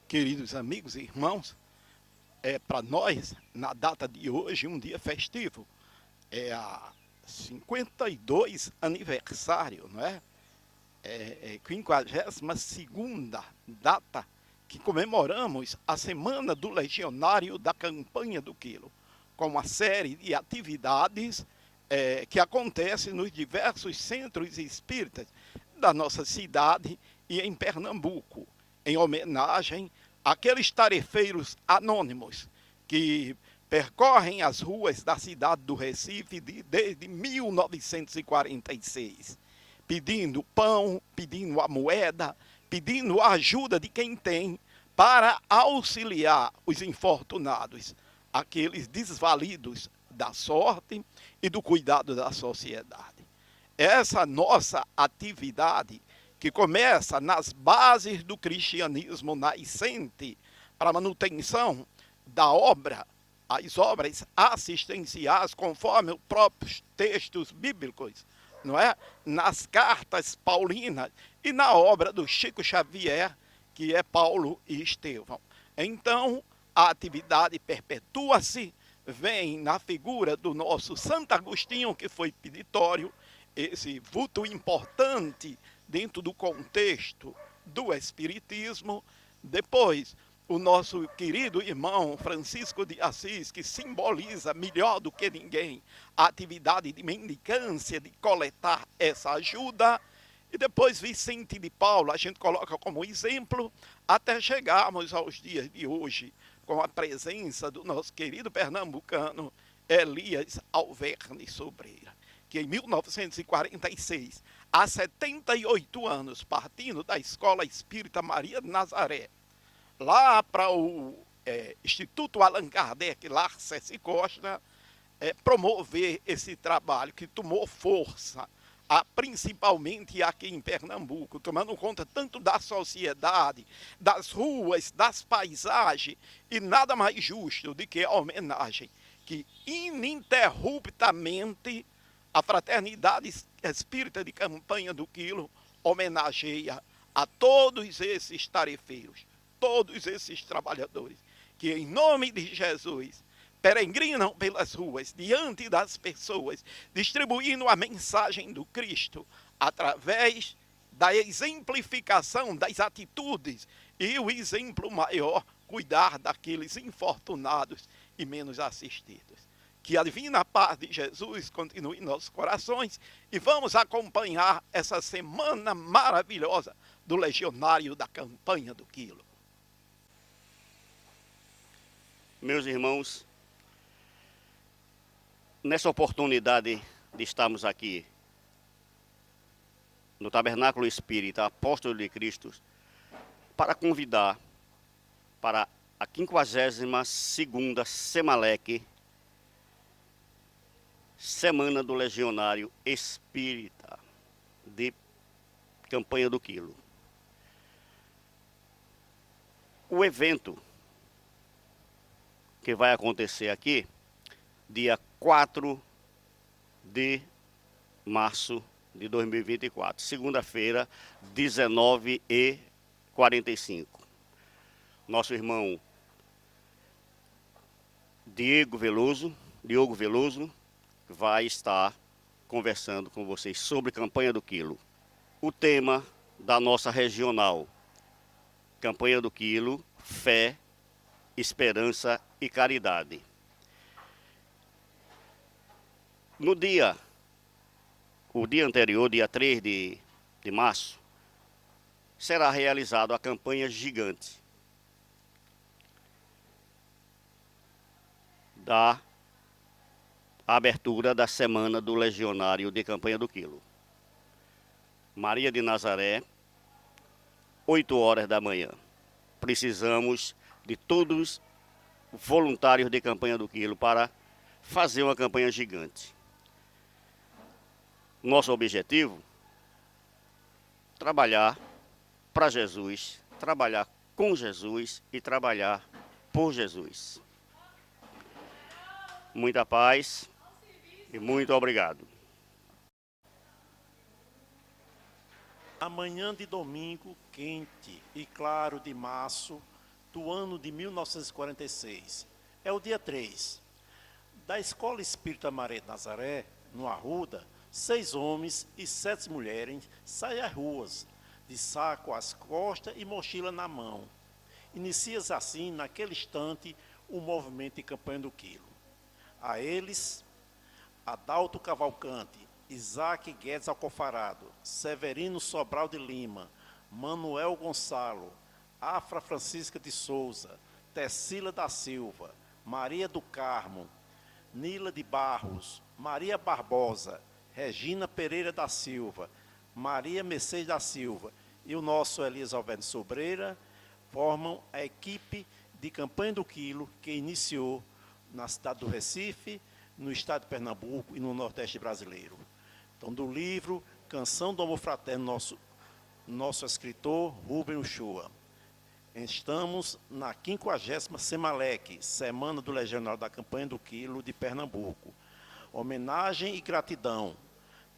Queridos amigos e irmãos, para nós, na data de hoje, um dia festivo. É a 52 aniversário, não é? 52ª data que comemoramos a Semana do Legionário da Campanha do Quilo, com uma série de atividades que acontecem nos diversos centros espíritas da nossa cidade e em Pernambuco, em homenagem àqueles tarefeiros anônimos que percorrem as ruas da cidade do Recife desde 1946, pedindo pão, pedindo a moeda, pedindo a ajuda de quem tem para auxiliar os infortunados, aqueles desvalidos da sorte e do cuidado da sociedade. Essa nossa atividade, que começa nas bases do cristianismo nascente para a manutenção da obra, as obras assistenciais, conforme os próprios textos bíblicos, não é? Nas cartas paulinas e na obra do Chico Xavier, que é Paulo e Estevão. Então, a atividade perpetua-se, vem na figura do nosso Santo Agostinho, que foi peditório, esse vulto importante dentro do contexto do Espiritismo. Depois, o nosso querido irmão Francisco de Assis, que simboliza melhor do que ninguém a atividade de mendicância, de coletar essa ajuda. E depois Vicente de Paulo, a gente coloca como exemplo, até chegarmos aos dias de hoje, com a presença do nosso querido pernambucano Elias Alverne Sobreira, que em 1946, há 78 anos, partindo da Escola Espírita Maria de Nazaré, lá para o Instituto Allan Kardec, Larces Costa, promover esse trabalho que tomou força, principalmente aqui em Pernambuco, tomando conta tanto da sociedade, das ruas, das paisagens, e nada mais justo do que a homenagem que ininterruptamente a Fraternidade Espírita de Campanha do Quilo homenageia a todos esses tarefeiros, todos esses trabalhadores, que em nome de Jesus peregrinam pelas ruas, diante das pessoas, distribuindo a mensagem do Cristo, através da exemplificação das atitudes, e o exemplo maior, cuidar daqueles infortunados e menos assistidos. Que a divina paz de Jesus continue em nossos corações, e vamos acompanhar essa semana maravilhosa do Legionário da Campanha do Quilo. Meus irmãos, nessa oportunidade de estarmos aqui no Tabernáculo Espírita Apóstolo de Cristo, para convidar para a 52ª Semaleque, Semana do Legionário Espírita de Campanha do Quilo. O evento que vai acontecer aqui, dia 4 de março de 2024, segunda-feira, 19h45. Nosso irmão Diogo Veloso vai estar conversando com vocês sobre Campanha do Quilo. O tema da nossa regional, Campanha do Quilo, fé, esperança e caridade. O dia anterior, dia 3 de março, será realizada a campanha gigante da abertura da Semana do Legionário de Campanha do Quilo. Maria de Nazaré, 8 horas da manhã. precisamos de todos voluntários de campanha do quilo para fazer uma campanha gigante. Nosso objetivo, trabalhar para Jesus, trabalhar com Jesus e trabalhar por Jesus. Muita paz e muito obrigado. Amanhã de domingo, quente e claro de março do ano de 1946. É o dia 3. Da Escola Espírita Maria de Nazaré, no Arruda, 6 homens e 7 mulheres saem às ruas, de saco às costas e mochila na mão. Inicia-se assim, naquele instante, o movimento de campanha do quilo. A eles, Adalto Cavalcante, Isaac Guedes Alcofarado, Severino Sobral de Lima, Manuel Gonçalo, Afra Francisca de Souza, Tecila da Silva, Maria do Carmo, Nila de Barros, Maria Barbosa, Regina Pereira da Silva, Maria Mercedes da Silva e o nosso Elias Alberto Sobreira formam a equipe de campanha do quilo que iniciou na cidade do Recife, no estado de Pernambuco e no Nordeste brasileiro. Então, do livro Canção do Amor Fraterno, nosso escritor Rubem Uchoa. Estamos na 50ª Semalec, Semana do Legionário da Campanha do Quilo de Pernambuco. Homenagem e gratidão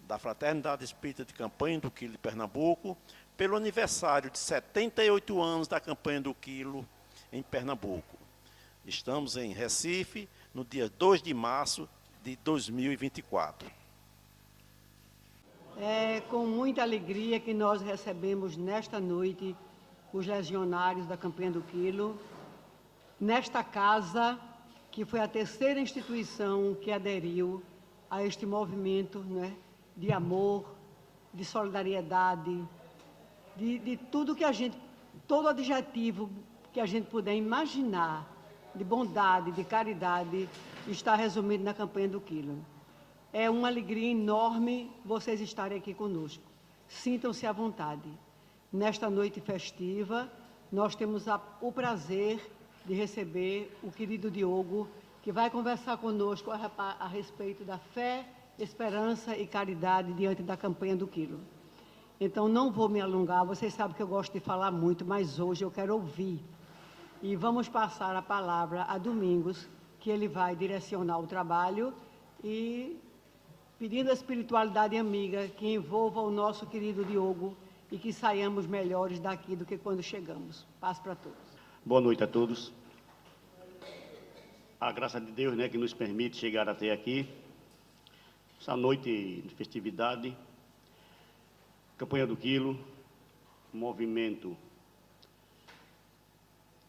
da Fraternidade Espírita de Campanha do Quilo de Pernambuco pelo aniversário de 78 anos da Campanha do Quilo em Pernambuco. Estamos em Recife, no dia 2 de março de 2024. É com muita alegria que nós recebemos nesta noite os legionários da Campanha do Quilo, nesta casa, que foi a terceira instituição que aderiu a este movimento, né, de amor, de solidariedade, de tudo que a gente, todo adjetivo que a gente puder imaginar, de bondade, de caridade, está resumido na Campanha do Quilo. É uma alegria enorme vocês estarem aqui conosco. Sintam-se à vontade. Nesta noite festiva, nós temos o prazer de receber o querido Diogo, que vai conversar conosco a respeito da fé, esperança e caridade diante da Campanha do Quilo. Então, não vou me alongar, vocês sabem que eu gosto de falar muito, mas hoje eu quero ouvir. E vamos passar a palavra a Domingos, que ele vai direcionar o trabalho e pedindo a espiritualidade amiga que envolva o nosso querido Diogo e que saiamos melhores daqui do que quando chegamos. Paz para todos. Boa noite a todos. A graça de Deus, né, que nos permite chegar até aqui, essa noite de festividade, Campanha do Quilo, movimento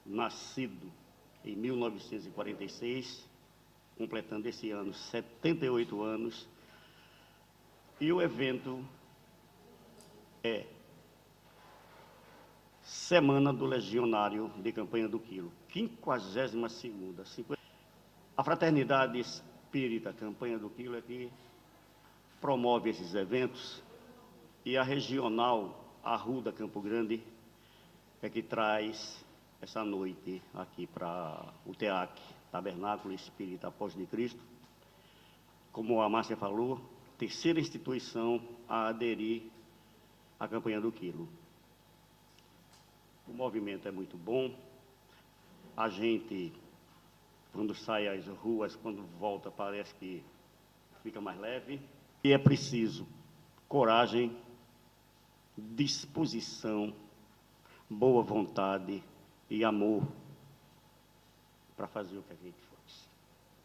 nascido em 1946, completando esse ano 78 anos, e o evento é Semana do Legionário de Campanha do Quilo, 52ª. A Fraternidade Espírita Campanha do Quilo é que promove esses eventos e a Regional Arruda Campo Grande é que traz essa noite aqui para o TEAC, Tabernáculo Espírita Apóstolo de Cristo. Como a Márcia falou, terceira instituição a aderir à Campanha do Quilo. O movimento é muito bom. A gente, quando sai às ruas, quando volta, parece que fica mais leve. E é preciso coragem, disposição, boa vontade e amor para fazer o que a gente faz.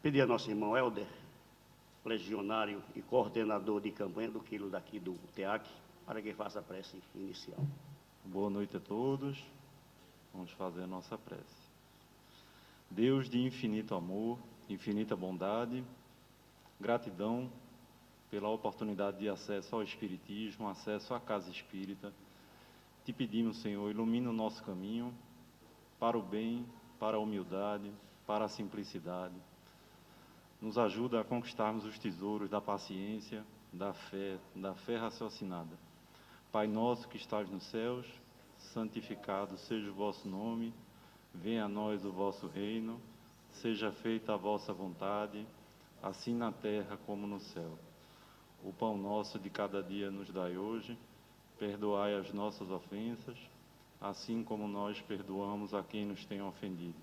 Pedir a nosso irmão Helder, legionário e coordenador de campanha do Quilo daqui do TEAC, para que faça a prece inicial. Boa noite a todos. Vamos fazer a nossa prece. Deus de infinito amor, infinita bondade, gratidão pela oportunidade de acesso ao Espiritismo, acesso à Casa Espírita. Te pedimos, Senhor, ilumina o nosso caminho para o bem, para a humildade, para a simplicidade. Nos ajuda a conquistarmos os tesouros da paciência, da fé raciocinada. Pai nosso que estás nos céus, santificado seja o vosso nome, venha a nós o vosso reino, seja feita a vossa vontade, assim na terra como no céu. O pão nosso de cada dia nos dai hoje, perdoai as nossas ofensas, assim como nós perdoamos a quem nos tem ofendido.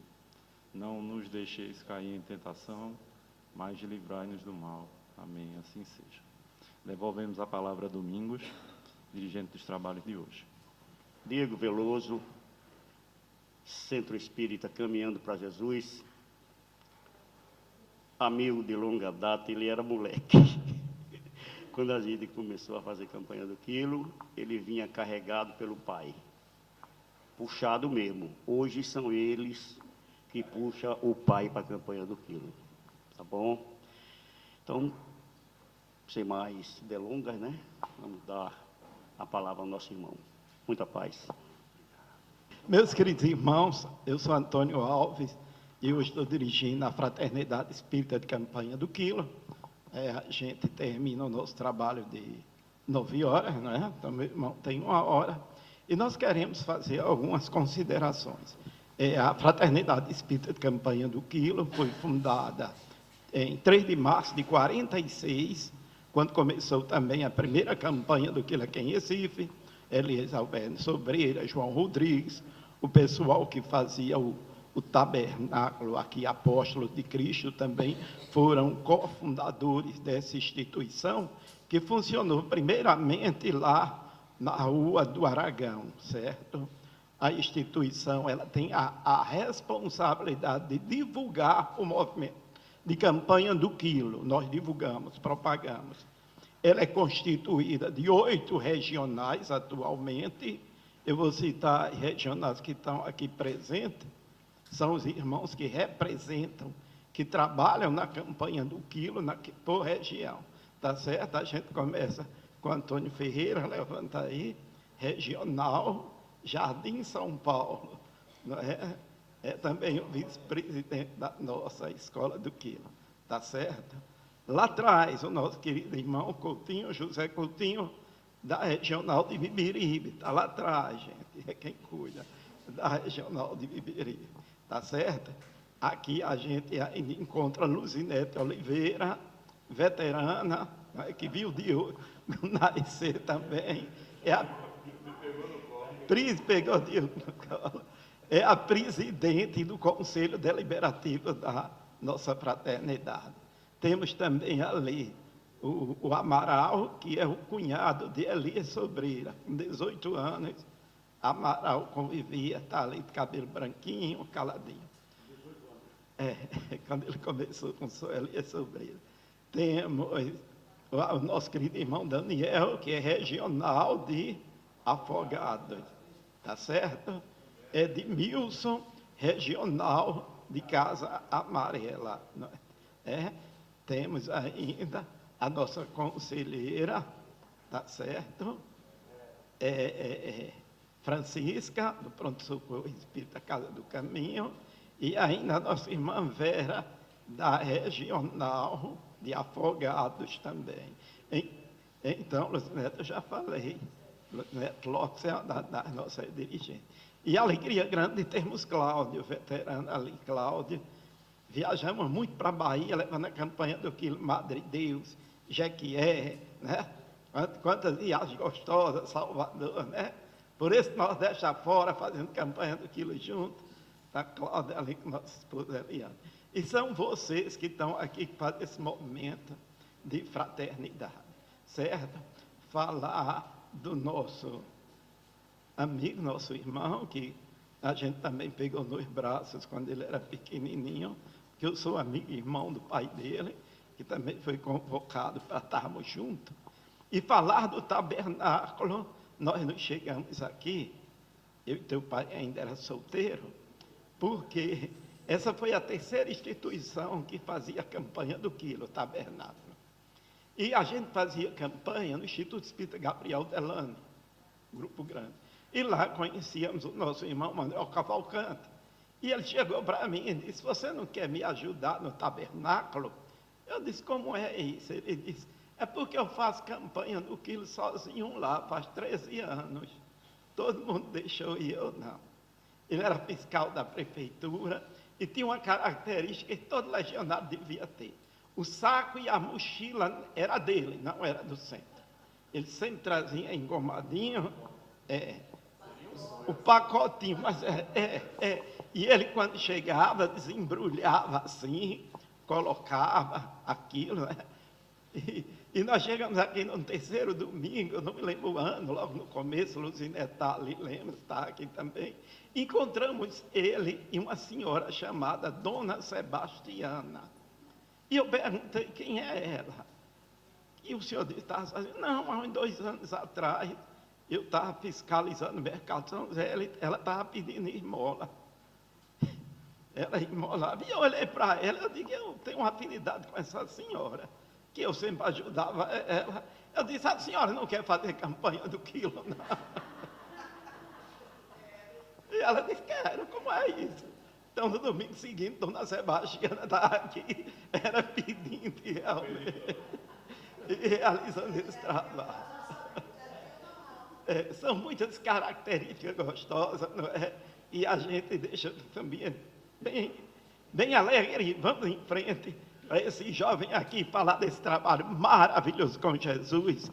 Não nos deixeis cair em tentação, mas livrai-nos do mal. Amém, assim seja. Devolvemos a palavra a Domingos, dirigente dos trabalhos de hoje. Diego Veloso, Centro Espírita Caminhando para Jesus, amigo de longa data, ele era moleque. Quando a gente começou a fazer campanha do quilo, ele vinha carregado pelo pai, puxado mesmo. Hoje são eles que puxam o pai para a campanha do quilo, tá bom? Então, sem mais delongas, né? Vamos dar a palavra ao nosso irmão. Muita paz. Meus queridos irmãos, eu sou Antônio Alves e eu estou dirigindo a Fraternidade Espírita de Campanha do Quilo. A gente termina o nosso trabalho de 9 horas, não é? Então, meu irmão tem 1 hora. E nós queremos fazer algumas considerações. A Fraternidade Espírita de Campanha do Quilo foi fundada em 3 de março de 46, quando começou também a primeira campanha do Quilo aqui em Recife. Elias Alberto Sobreira, João Rodrigues, o pessoal que fazia o tabernáculo aqui, Apóstolos de Cristo, também foram cofundadores dessa instituição, que funcionou primeiramente lá na Rua do Aragão, certo? A instituição ela tem a responsabilidade de divulgar o movimento de campanha do quilo. Nós divulgamos, propagamos. Ela é constituída de 8 regionais atualmente. Eu vou citar regionais que estão aqui presentes. São os irmãos que representam, que trabalham na campanha do quilo por região. Tá certo? A gente começa com Antônio Ferreira, levanta aí, regional, Jardim São Paulo. Não é? É também o vice-presidente da nossa escola do quilo. Tá certo? Lá atrás, o nosso querido irmão Coutinho, José Coutinho, da Regional de Bibiribe. Está lá atrás, gente, é quem cuida da Regional de Bibiribe. Está certo? Aqui a gente ainda encontra Luzinete Oliveira, veterana, que viu Diogo nascer também. Pegou Diogo no colo. É a presidente do Conselho Deliberativo da nossa fraternidade. Temos também ali o Amaral, que é o cunhado de Elias Sobreira, com 18 anos. Amaral convivia, está ali de cabelo branquinho, caladinho. Quando ele começou com o Elias Sobreira. Temos o nosso querido irmão Daniel, que é regional de Afogados, tá certo? Edmilson, regional de Casa Amarela. Temos ainda a nossa conselheira, tá certo? Francisca, do Pronto-Socorro Espírita Casa do Caminho, e ainda a nossa irmã Vera, da regional de Afogados também. Então, Lucineto, eu já falei, Lucineto Lopes é da nossa dirigente. E alegria grande de termos Cláudio, veterano ali, Cláudio. Viajamos muito para a Bahia, levando a campanha do Quilo Madre Deus, Jequié, né? Quantas viagens gostosas, Salvador, né? Por esse Nordeste afora, fazendo campanha do Quilo junto. Está Cláudia ali com nossa esposa Eliane. E são vocês que estão aqui que fazem esse momento de fraternidade, certo? Falar do nosso amigo, nosso irmão, que a gente também pegou nos braços quando ele era pequenininho, que eu sou amigo e irmão do pai dele, que também foi convocado para estarmos juntos. E falar do tabernáculo, nós nos chegamos aqui, eu e teu pai ainda era solteiro, porque essa foi a 3ª instituição que fazia a campanha do quilo, tabernáculo. E a gente fazia campanha no Instituto Espírita Gabriel Delane, grupo grande. E lá conhecíamos o nosso irmão Manuel Cavalcante. E ele chegou para mim e disse, você não quer me ajudar no tabernáculo? Eu disse, como é isso? Ele disse, é porque eu faço campanha do quilo sozinho lá, faz 13 anos. todo mundo deixou e eu não. Ele era fiscal da prefeitura e tinha uma característica que todo legionário devia ter. O saco e a mochila era dele, não era do centro. Ele sempre trazia engomadinho, o pacotinho, mas E ele, quando chegava, desembrulhava assim, colocava aquilo, né? E nós chegamos aqui no terceiro domingo, eu não me lembro o ano, logo no começo, Luzinete está ali, lembra, está aqui também. Encontramos ele e uma senhora chamada Dona Sebastiana. E eu perguntei quem é ela. E o senhor disse, não, há uns 2 anos atrás, eu estava fiscalizando o mercado de São José, ela estava pedindo esmola. Ela esmolava. E eu olhei para ela, eu digo, eu tenho uma afinidade com essa senhora, que eu sempre ajudava ela. Eu disse, a senhora não quer fazer campanha do quilo, não? E ela disse, quero, como é isso? Então, no domingo seguinte, Dona Sebastiana estava aqui, era pedinte realmente, e realizando esse trabalho. São muitas características gostosas, não é? E a gente deixa também bem alegre. Vamos em frente para esse jovem aqui falar desse trabalho maravilhoso com Jesus.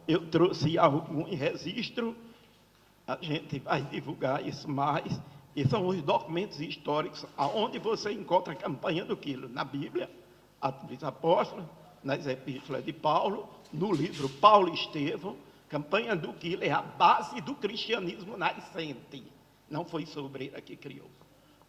Eu trouxe algum registro, a gente vai divulgar isso mais. E são os documentos históricos, aonde você encontra a campanha do quilo, na Bíblia, Atos dos Apóstolos, nas epístolas de Paulo, no livro Paulo e Estevão. Campanha do quilo é a base do cristianismo nascente. Não foi Sobreira que criou.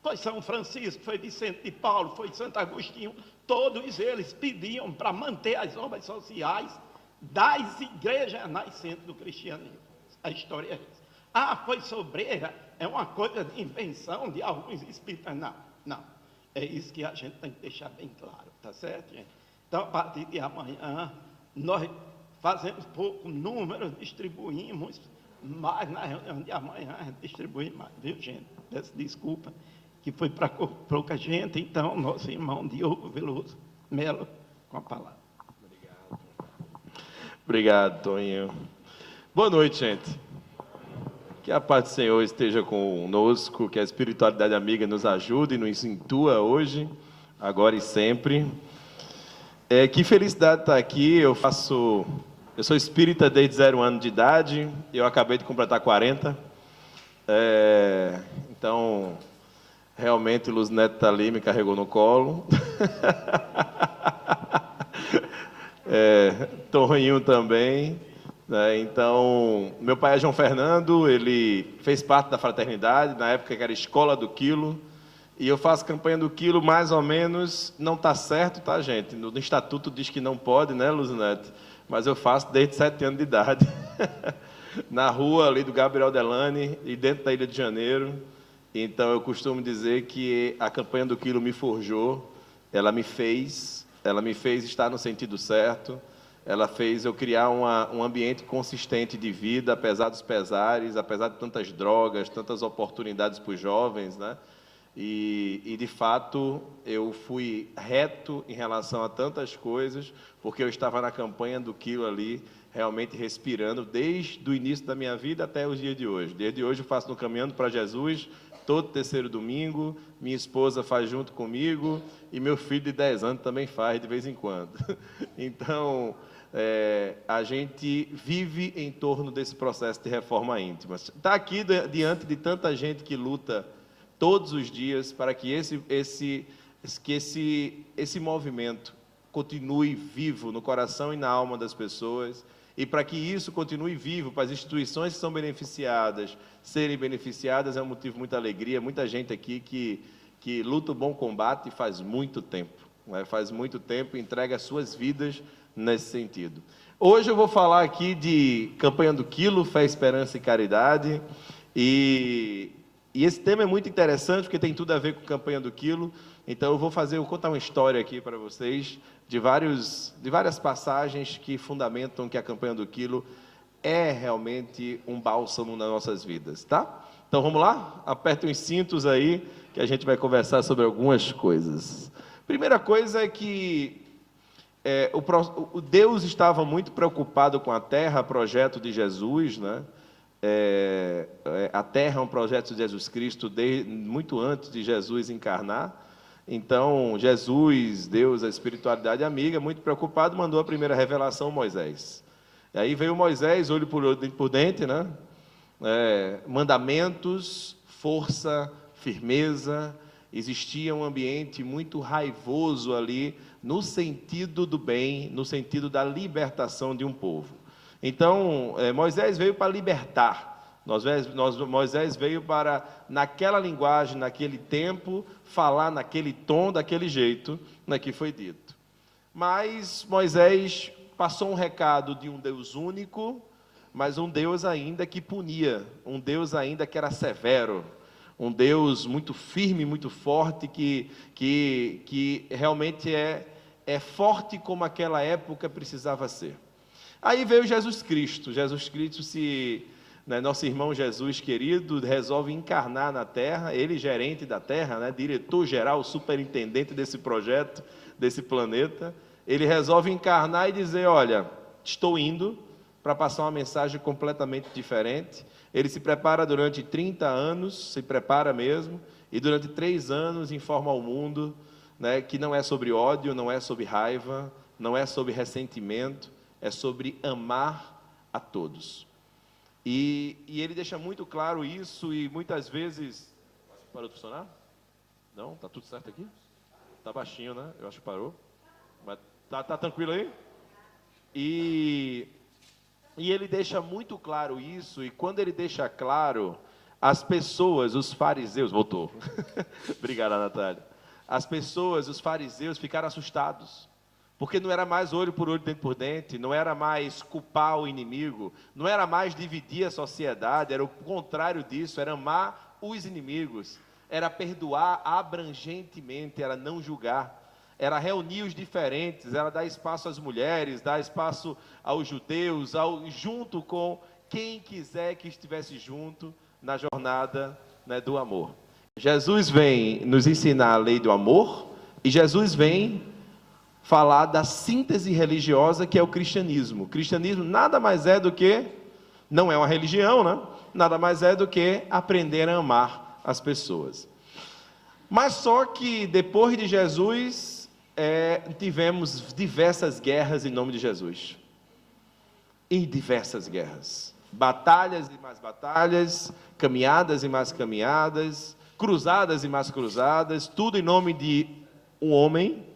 Foi São Francisco, foi Vicente de Paulo, foi Santo Agostinho. Todos eles pediam para manter as obras sociais das igrejas nascentes do cristianismo. A história é essa. Foi Sobreira, é uma coisa de invenção de alguns espíritas. Não. É isso que a gente tem que deixar bem claro, tá certo, gente? Então, a partir de amanhã, nós fazemos pouco número, distribuímos, mas na reunião de amanhã a gente distribui mais, viu, gente? Peço desculpa, que foi para pouca gente. Então, nosso irmão Diogo Veloso Melo, com a palavra. Obrigado, Toninho. Boa noite, gente. Que a paz do Senhor esteja conosco, que a espiritualidade amiga nos ajude e nos intua hoje, agora e sempre. Que felicidade estar aqui. Eu sou espírita desde 0 ano de idade, eu acabei de completar 40. Então, realmente, o Luzinete está ali, me carregou no colo. Toninho também. Então, meu pai é João Fernando, ele fez parte da fraternidade, na época que era Escola do Quilo, e eu faço campanha do quilo mais ou menos, não está certo, tá, gente? No estatuto diz que não pode, né, Luzinete? Mas eu faço desde 7 anos de idade, na rua ali do Gabriel Delane e dentro da Ilha de Janeiro. Então, eu costumo dizer que a campanha do quilo me forjou, ela me fez estar no sentido certo, ela fez eu criar um ambiente consistente de vida, apesar dos pesares, apesar de tantas drogas, tantas oportunidades para os jovens, né? E, de fato, eu fui reto em relação a tantas coisas, porque eu estava na campanha do quilo ali, realmente respirando, desde o início da minha vida até os dias de hoje. Desde hoje eu faço no Caminhando para Jesus, todo terceiro domingo, minha esposa faz junto comigo, e meu filho de 10 anos também faz de vez em quando. Então, a gente vive em torno desse processo de reforma íntima. Está aqui diante de tanta gente que luta todos os dias para que esse movimento continue vivo no coração e na alma das pessoas, e para que isso continue vivo, para as instituições que são beneficiadas serem beneficiadas, é um motivo de muita alegria. Muita gente aqui que luta o bom combate faz muito tempo, né? Faz muito tempo, entrega as suas vidas nesse sentido. Hoje eu vou falar aqui de campanha do quilo, fé, esperança e caridade, e esse tema é muito interessante, porque tem tudo a ver com a campanha do quilo. Então, eu vou contar uma história aqui para vocês, de várias passagens que fundamentam que a campanha do quilo é realmente um bálsamo nas nossas vidas, tá? Então, vamos lá? Apertem os cintos aí, que a gente vai conversar sobre algumas coisas. Primeira coisa é que o Deus estava muito preocupado com a terra, projeto de Jesus, né? a Terra é um projeto de Jesus Cristo muito antes de Jesus encarnar. Então, Jesus, Deus, a espiritualidade amiga, muito preocupado, mandou a primeira revelação a Moisés. E aí veio Moisés, olho por dente, né? Mandamentos, força, firmeza. Existia um ambiente muito raivoso ali, no sentido do bem, no sentido da libertação de um povo. Então, Moisés veio para libertar. Moisés veio para, naquela linguagem, naquele tempo, falar naquele tom, daquele jeito, que foi dito. Mas Moisés passou um recado de um Deus único, mas um Deus ainda que punia, um Deus ainda que era severo, um Deus muito firme, muito forte, que realmente é forte como aquela época precisava ser. Aí veio Jesus Cristo, nosso irmão Jesus querido, resolve encarnar na Terra, ele gerente da Terra, diretor-geral, superintendente desse projeto, desse planeta, ele resolve encarnar e dizer, olha, estou indo para passar uma mensagem completamente diferente. Ele se prepara durante 30 anos, se prepara mesmo, e durante 3 anos informa ao mundo, que não é sobre ódio, não é sobre raiva, não é sobre ressentimento, é sobre amar a todos. E ele deixa muito claro isso, e muitas vezes... Parou de funcionar? Não? Está tudo certo aqui? Está baixinho, né? Eu acho que parou. Mas tá tranquilo aí? E ele deixa muito claro isso, e quando ele deixa claro, as pessoas, os fariseus... Voltou. Obrigado, Natália. As pessoas, os fariseus, ficaram assustados. Porque não era mais olho por olho, dente por dente, não era mais culpar o inimigo, não era mais dividir a sociedade, era o contrário disso, era amar os inimigos, era perdoar abrangentemente, era não julgar, era reunir os diferentes, era dar espaço às mulheres, dar espaço aos judeus, junto com quem quiser que estivesse junto na jornada, do amor. Jesus vem nos ensinar a lei do amor, e Jesus vem falar da síntese religiosa que é o cristianismo. O cristianismo nada mais é do que, não é uma religião, nada mais é do que aprender a amar as pessoas. Mas só que depois de Jesus, tivemos diversas guerras em nome de Jesus. E diversas guerras. Batalhas e mais batalhas, caminhadas e mais caminhadas, cruzadas e mais cruzadas, tudo em nome de um homem,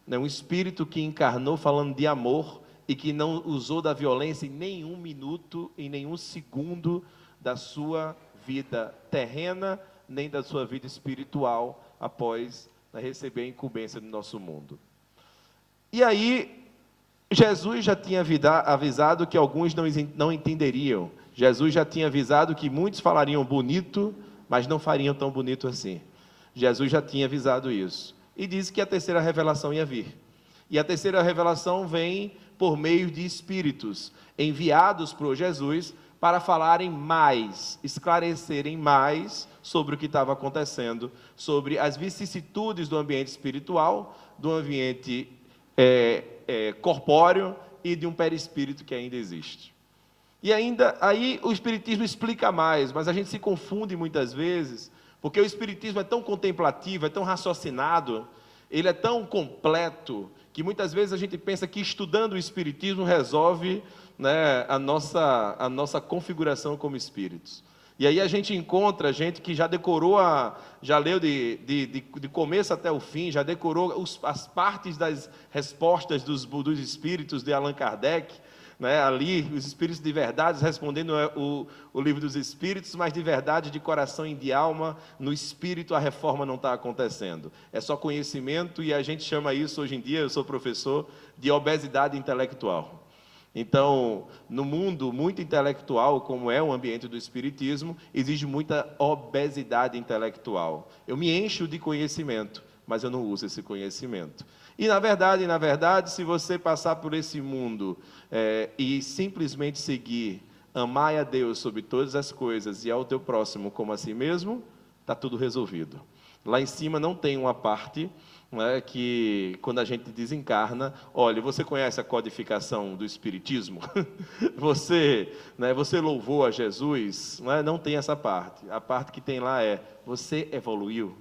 um espírito que encarnou falando de amor e que não usou da violência em nenhum minuto, em nenhum segundo da sua vida terrena, nem da sua vida espiritual, após receber a incumbência do nosso mundo. E aí, Jesus já tinha avisado que alguns não entenderiam. Jesus já tinha avisado que muitos falariam bonito, mas não fariam tão bonito assim. Jesus já tinha avisado isso. E disse que a terceira revelação ia vir. E a terceira revelação vem por meio de espíritos enviados por Jesus para falarem mais, esclarecerem mais sobre o que estava acontecendo, sobre as vicissitudes do ambiente espiritual, do ambiente corpóreo e de um perispírito que ainda existe. E ainda, aí o Espiritismo explica mais, mas a gente se confunde muitas vezes, porque o Espiritismo é tão contemplativo, é tão raciocinado, ele é tão completo, que muitas vezes a gente pensa que estudando o Espiritismo resolve a nossa configuração como espíritos. E aí a gente encontra gente que já decorou, já leu de começo até o fim, já decorou as partes das respostas dos espíritos de Allan Kardec, ali os espíritos de verdade respondendo o livro dos espíritos, mas de verdade, de coração e de alma, no espírito a reforma não está acontecendo. É só conhecimento, e a gente chama isso hoje em dia, eu sou professor, de obesidade intelectual. Então, no mundo muito intelectual, como é o ambiente do espiritismo, existe muita obesidade intelectual. Eu me encho de conhecimento, mas eu não uso esse conhecimento. E, na verdade, se você passar por esse mundo e simplesmente seguir, amar a Deus sobre todas as coisas e ao teu próximo como a si mesmo, está tudo resolvido. Lá em cima não tem uma parte, né, que quando a gente desencarna, olha, você conhece a codificação do Espiritismo? Você louvou a Jesus? Não tem essa parte. A parte que tem lá é, você evoluiu,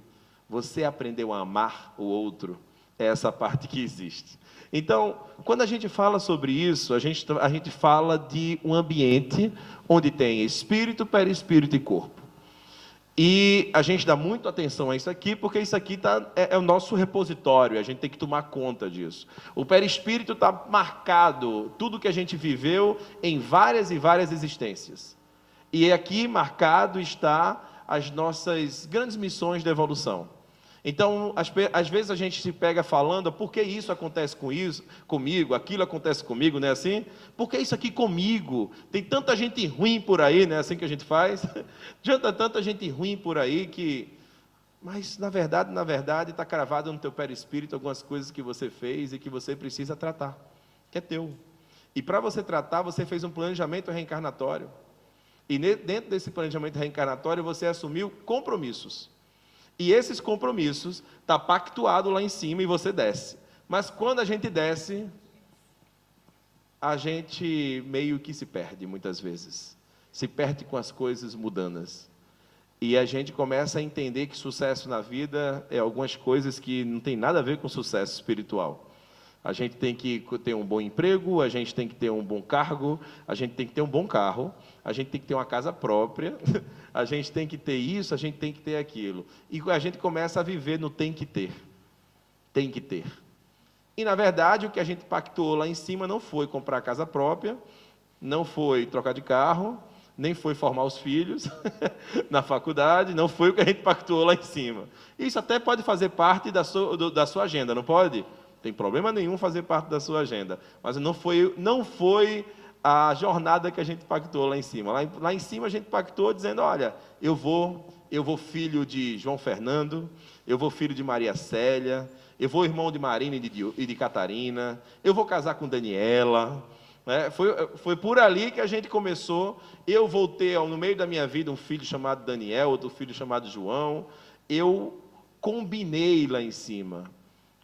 você aprendeu a amar o outro. É essa parte que existe. Então, quando a gente fala sobre isso, a gente fala de um ambiente onde tem espírito, perispírito e corpo. E a gente dá muito atenção a isso aqui, porque isso aqui é o nosso repositório, a gente tem que tomar conta disso. O perispírito está marcado, tudo que a gente viveu em várias e várias existências. E aqui marcado está as nossas grandes missões de evolução. Então, às vezes a gente se pega falando, por que isso acontece comigo, aquilo acontece comigo, não é assim? Por que isso aqui comigo? Tem tanta gente ruim por aí, não é assim que a gente faz? Tanta gente ruim por aí que... Mas, na verdade, está cravado no teu perispírito algumas coisas que você fez e que você precisa tratar, que é teu. E para você tratar, você fez um planejamento reencarnatório. E dentro desse planejamento reencarnatório, você assumiu compromissos. E esses compromissos está pactuado lá em cima e você desce. Mas quando a gente desce, a gente meio que se perde muitas vezes. Se perde com as coisas mundanas. E a gente começa a entender que sucesso na vida é algumas coisas que não tem nada a ver com sucesso espiritual. A gente tem que ter um bom emprego, a gente tem que ter um bom cargo, a gente tem que ter um bom carro, a gente tem que ter uma casa própria, a gente tem que ter isso, a gente tem que ter aquilo. E a gente começa a viver no tem que ter. Tem que ter. E, na verdade, o que a gente pactuou lá em cima não foi comprar casa própria, não foi trocar de carro, nem foi formar os filhos na faculdade, não foi o que a gente pactuou lá em cima. Isso até pode fazer parte da sua agenda, não pode? Tem problema nenhum fazer parte da sua agenda, mas não foi a jornada que a gente pactou lá em cima. Lá em cima a gente pactou dizendo, olha, eu vou filho de João Fernando, eu vou filho de Maria Célia, eu vou irmão de Marina e de Catarina, eu vou casar com Daniela. Foi por ali que a gente começou. Eu vou ter, no meio da minha vida, um filho chamado Daniel, outro filho chamado João. Eu combinei lá em cima.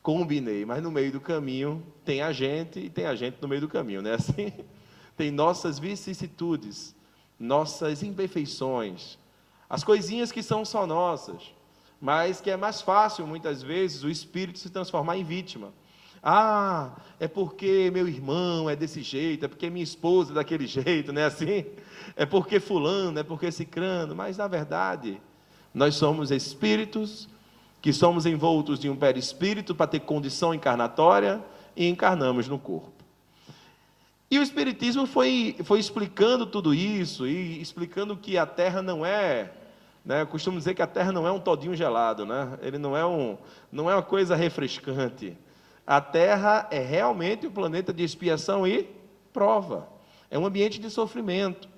Combinei, mas no meio do caminho tem a gente e tem a gente no meio do caminho, não é assim? Tem nossas vicissitudes, nossas imperfeições, as coisinhas que são só nossas, mas que é mais fácil, muitas vezes, o espírito se transformar em vítima. Ah, é porque meu irmão é desse jeito, é porque minha esposa é daquele jeito, não é assim? É porque fulano, é porque cicrano, mas na verdade, nós somos espíritos que somos envoltos de um perispírito para ter condição encarnatória e encarnamos no corpo. E o Espiritismo foi explicando tudo isso, e explicando que a Terra não é, eu costumo dizer que a Terra não é um todinho gelado, ele não é uma coisa refrescante. A Terra é realmente um planeta de expiação e prova, é um ambiente de sofrimento.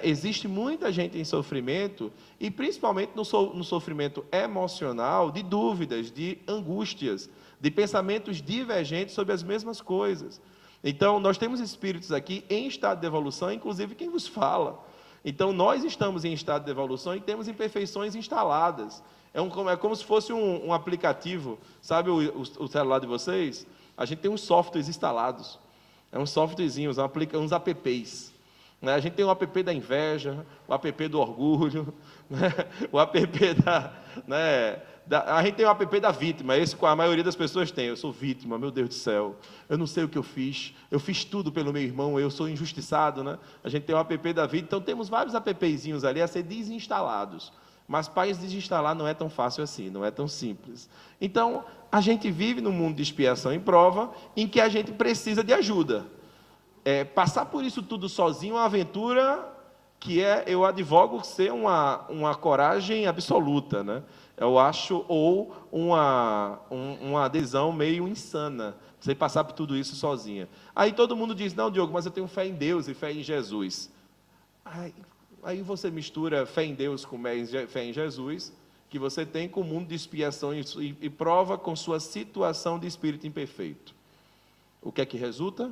Existe muita gente em sofrimento, e principalmente no sofrimento emocional, de dúvidas, de angústias, de pensamentos divergentes sobre as mesmas coisas. Então, nós temos espíritos aqui em estado de evolução, inclusive quem vos fala. Então, nós estamos em estado de evolução e temos imperfeições instaladas. É como se fosse um aplicativo, sabe o celular de vocês? A gente tem uns softwares instalados, uns softwarezinhos, uns apps. A gente tem o app da inveja, o app do orgulho, o app a gente tem o app da vítima, esse a maioria das pessoas tem. Eu sou vítima, meu Deus do céu, eu não sei o que eu fiz tudo pelo meu irmão, eu sou injustiçado. A gente tem o app da vítima, então temos vários appzinhos ali a ser desinstalados. Mas para desinstalar não é tão fácil assim, não é tão simples. Então, a gente vive num mundo de expiação e prova, em que a gente precisa de ajuda. Passar por isso tudo sozinho é uma aventura que eu advogo ser uma coragem absoluta, eu acho, ou uma adesão meio insana, você passar por tudo isso sozinha. Aí todo mundo diz, não, Diogo, mas eu tenho fé em Deus e fé em Jesus. Aí você mistura fé em Deus com fé em Jesus, que você tem com o mundo de expiação e prova com sua situação de espírito imperfeito. O que é que resulta?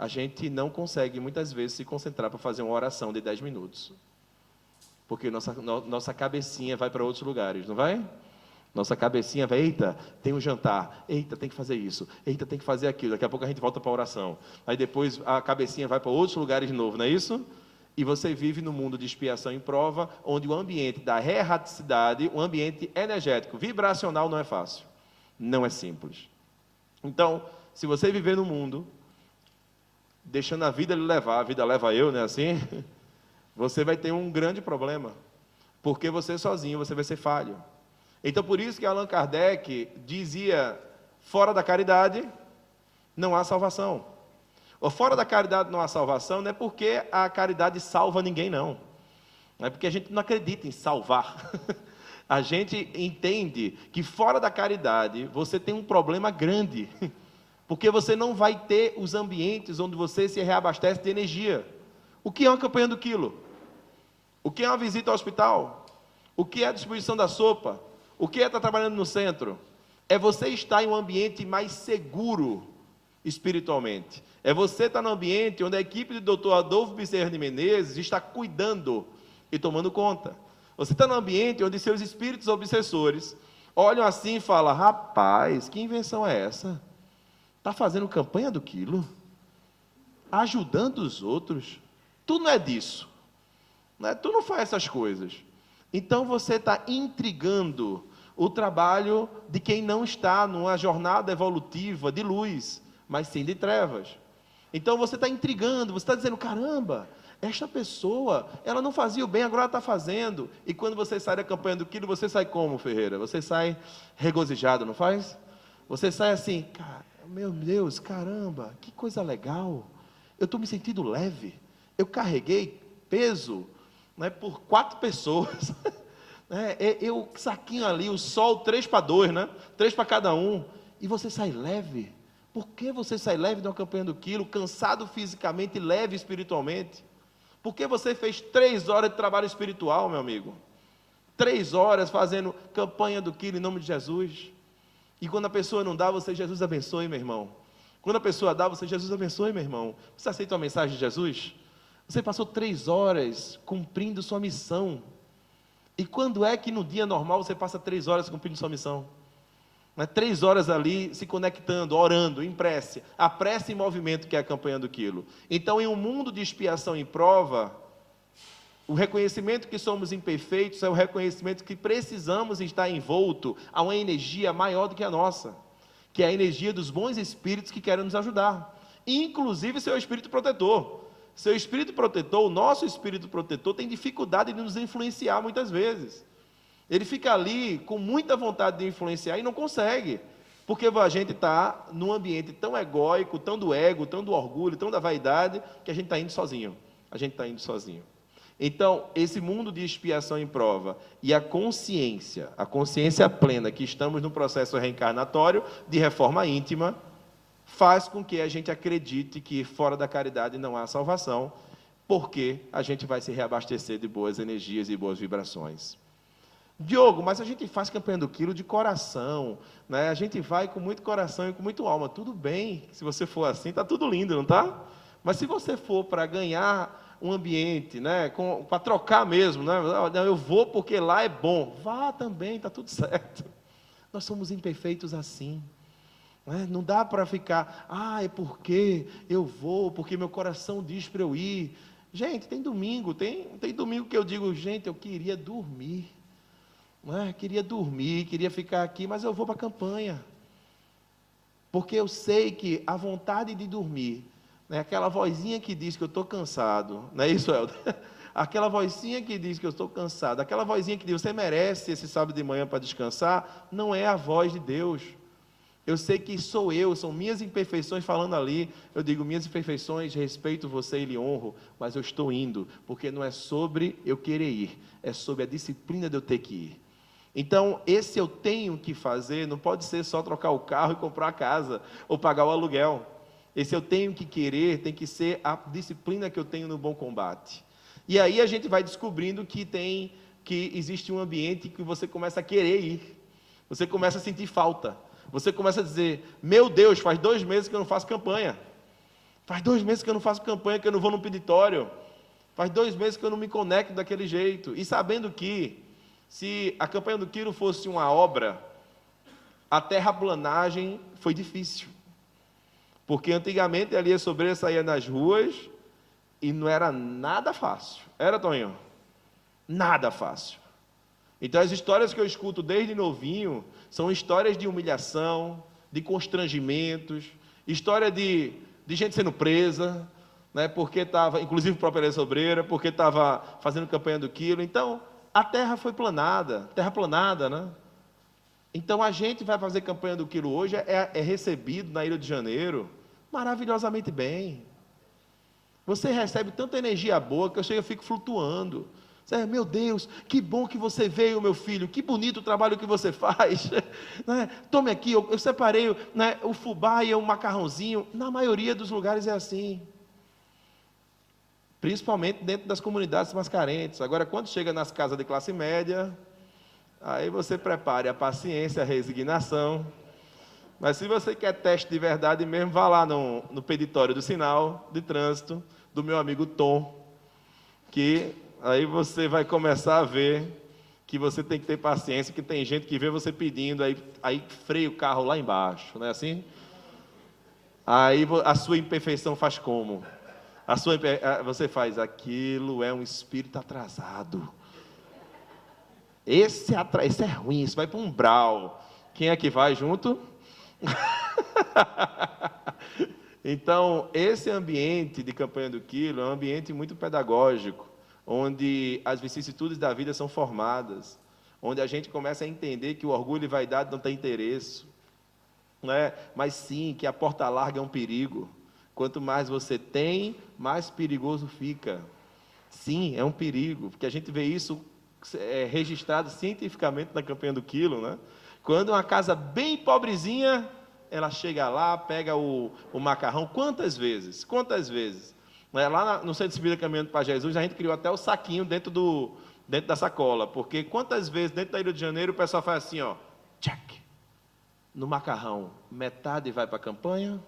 A gente não consegue, muitas vezes, se concentrar para fazer uma oração de 10 minutos. Porque nossa cabecinha vai para outros lugares, não vai? Nossa cabecinha vai, eita, tem um jantar, eita, tem que fazer isso, eita, tem que fazer aquilo, daqui a pouco a gente volta para a oração. Aí depois a cabecinha vai para outros lugares de novo, não é isso? E você vive no mundo de expiação e prova, onde o ambiente da erraticidade, o ambiente energético, vibracional não é fácil, não é simples. Então, se você viver no mundo, deixando a vida lhe levar, a vida leva eu, não é assim? Você vai ter um grande problema, porque você sozinho, você vai ser falho. Então, por isso que Allan Kardec dizia, fora da caridade, não há salvação. Ou fora da caridade não há salvação, não é porque a caridade salva ninguém, não. Não é porque a gente não acredita em salvar. A gente entende que fora da caridade, você tem um problema grande. Porque você não vai ter os ambientes onde você se reabastece de energia. O que é uma campanha do quilo? O que é uma visita ao hospital? O que é a distribuição da sopa? O que é estar trabalhando no centro? É você estar em um ambiente mais seguro espiritualmente. É você estar no ambiente onde a equipe do Dr. Adolfo Bezerra de Menezes está cuidando e tomando conta. Você está no ambiente onde seus espíritos obsessores olham assim e falam, rapaz, que invenção é essa? Está fazendo campanha do quilo? Ajudando os outros? Tu não é disso. Né? Tu não faz essas coisas. Então você está intrigando o trabalho de quem não está numa jornada evolutiva de luz, mas sim de trevas. Então você está intrigando, você está dizendo, caramba, esta pessoa, ela não fazia o bem, agora ela está fazendo. E quando você sai da campanha do quilo, você sai como, Ferreira? Você sai regozijado, não faz? Você sai assim, cara, meu Deus, caramba, que coisa legal. Eu estou me sentindo leve. Eu carreguei peso, né, por 4 pessoas. Eu saquinho ali, o sol 3 para 2, né? 3 para cada um. E você sai leve. Por que você sai leve de uma campanha do quilo, cansado fisicamente e leve espiritualmente? Por que você fez 3 horas de trabalho espiritual, meu amigo? 3 horas fazendo campanha do quilo em nome de Jesus. E quando a pessoa não dá, você, Jesus abençoe, meu irmão. Quando a pessoa dá, você, Jesus abençoe, meu irmão. Você aceita a mensagem de Jesus? Você passou 3 horas cumprindo sua missão. E quando é que no dia normal você passa 3 horas cumprindo sua missão? 3 horas ali se conectando, orando, em prece. A prece em movimento que é a campanha do quilo. Então, em um mundo de expiação e prova, o reconhecimento que somos imperfeitos é o reconhecimento que precisamos estar envolto a uma energia maior do que a nossa, que é a energia dos bons espíritos que querem nos ajudar, inclusive seu espírito protetor. Seu espírito protetor, o nosso espírito protetor, tem dificuldade de nos influenciar muitas vezes. Ele fica ali com muita vontade de influenciar e não consegue, porque a gente está num ambiente tão egóico, tão do ego, tão do orgulho, tão da vaidade, que a gente está indo sozinho. Então, esse mundo de expiação e prova e a consciência plena que estamos no processo reencarnatório de reforma íntima, faz com que a gente acredite que fora da caridade não há salvação, porque a gente vai se reabastecer de boas energias e boas vibrações. Diogo, mas a gente faz campanha do quilo de coração, né? A gente vai com muito coração e com muito alma. Tudo bem, se você for assim, está tudo lindo, não está? Mas se você for para ganhar um ambiente, né? Para trocar mesmo, né? Eu vou porque lá é bom. Vá também, está tudo certo. Nós somos imperfeitos assim. Não dá para ficar, é porque eu vou, porque meu coração diz para eu ir. Gente, tem domingo que eu digo, gente, eu queria dormir. Queria dormir, queria ficar aqui, mas eu vou para a campanha. Porque eu sei que a vontade de dormir, aquela vozinha que diz que eu estou cansado, não é isso, Helder? Aquela vozinha que diz que eu estou cansado, aquela vozinha que diz, você merece esse sábado de manhã para descansar, não é a voz de Deus. Eu sei que são minhas imperfeições falando ali. Eu digo, minhas imperfeições, respeito você e lhe honro, mas eu estou indo, porque não é sobre eu querer ir, é sobre a disciplina de eu ter que ir. Então, esse eu tenho que fazer, não pode ser só trocar o carro e comprar a casa, ou pagar o aluguel. Esse eu tenho que querer, tem que ser a disciplina que eu tenho no bom combate. E aí a gente vai descobrindo que existe um ambiente que você começa a querer ir, você começa a sentir falta. Você começa a dizer, meu Deus, faz 2 meses que eu não faço campanha. Faz 2 meses que eu não faço campanha, que eu não vou no peditório. Faz 2 meses que eu não me conecto daquele jeito. E sabendo que, se a campanha do quilo fosse uma obra, a terraplanagem foi difícil. Porque antigamente ali a sobreira saía nas ruas e não era nada fácil. Era, Tonho? Nada fácil. Então as histórias que eu escuto desde novinho são histórias de humilhação, de constrangimentos, história de gente sendo presa, né, porque estava, inclusive o próprio Elisa Sobreira, porque estava fazendo campanha do quilo. Então, a terra foi planada, terra planada, né? Então, a gente vai fazer campanha do quilo hoje, é recebido na Ilha de Janeiro maravilhosamente bem. Você recebe tanta energia boa que eu fico flutuando. Meu Deus, que bom que você veio, meu filho, que bonito o trabalho que você faz. Né? Tome aqui, eu separei, né, o fubá e o macarrãozinho. Na maioria dos lugares é assim. Principalmente dentro das comunidades mais carentes. Agora, quando chega nas casas de classe média, aí você prepare a paciência, a resignação. Mas se você quer teste de verdade mesmo, vá lá no peditório do sinal de trânsito do meu amigo Tom, que aí você vai começar a ver que você tem que ter paciência, que tem gente que vê você pedindo, aí freia o carro lá embaixo, não é assim? Aí a sua imperfeição faz como? Você faz, aquilo é um espírito atrasado. Esse é ruim, isso vai para um umbral. Quem é que vai junto? Então, esse ambiente de campanha do quilo é um ambiente muito pedagógico, onde as vicissitudes da vida são formadas, onde a gente começa a entender que o orgulho e vaidade não tem interesse, né? Mas sim, que a porta larga é um perigo. Quanto mais você tem, mais perigoso fica. Sim, é um perigo, porque a gente vê isso registrado cientificamente na campanha do quilo, né? Quando uma casa bem pobrezinha, ela chega lá, pega o macarrão, quantas vezes? Lá no Centro Espírita Caminhando para Jesus, a gente criou até o saquinho dentro da sacola, porque quantas vezes dentro da Ilha de Janeiro o pessoal faz assim, ó, check, no macarrão, metade vai para a campanha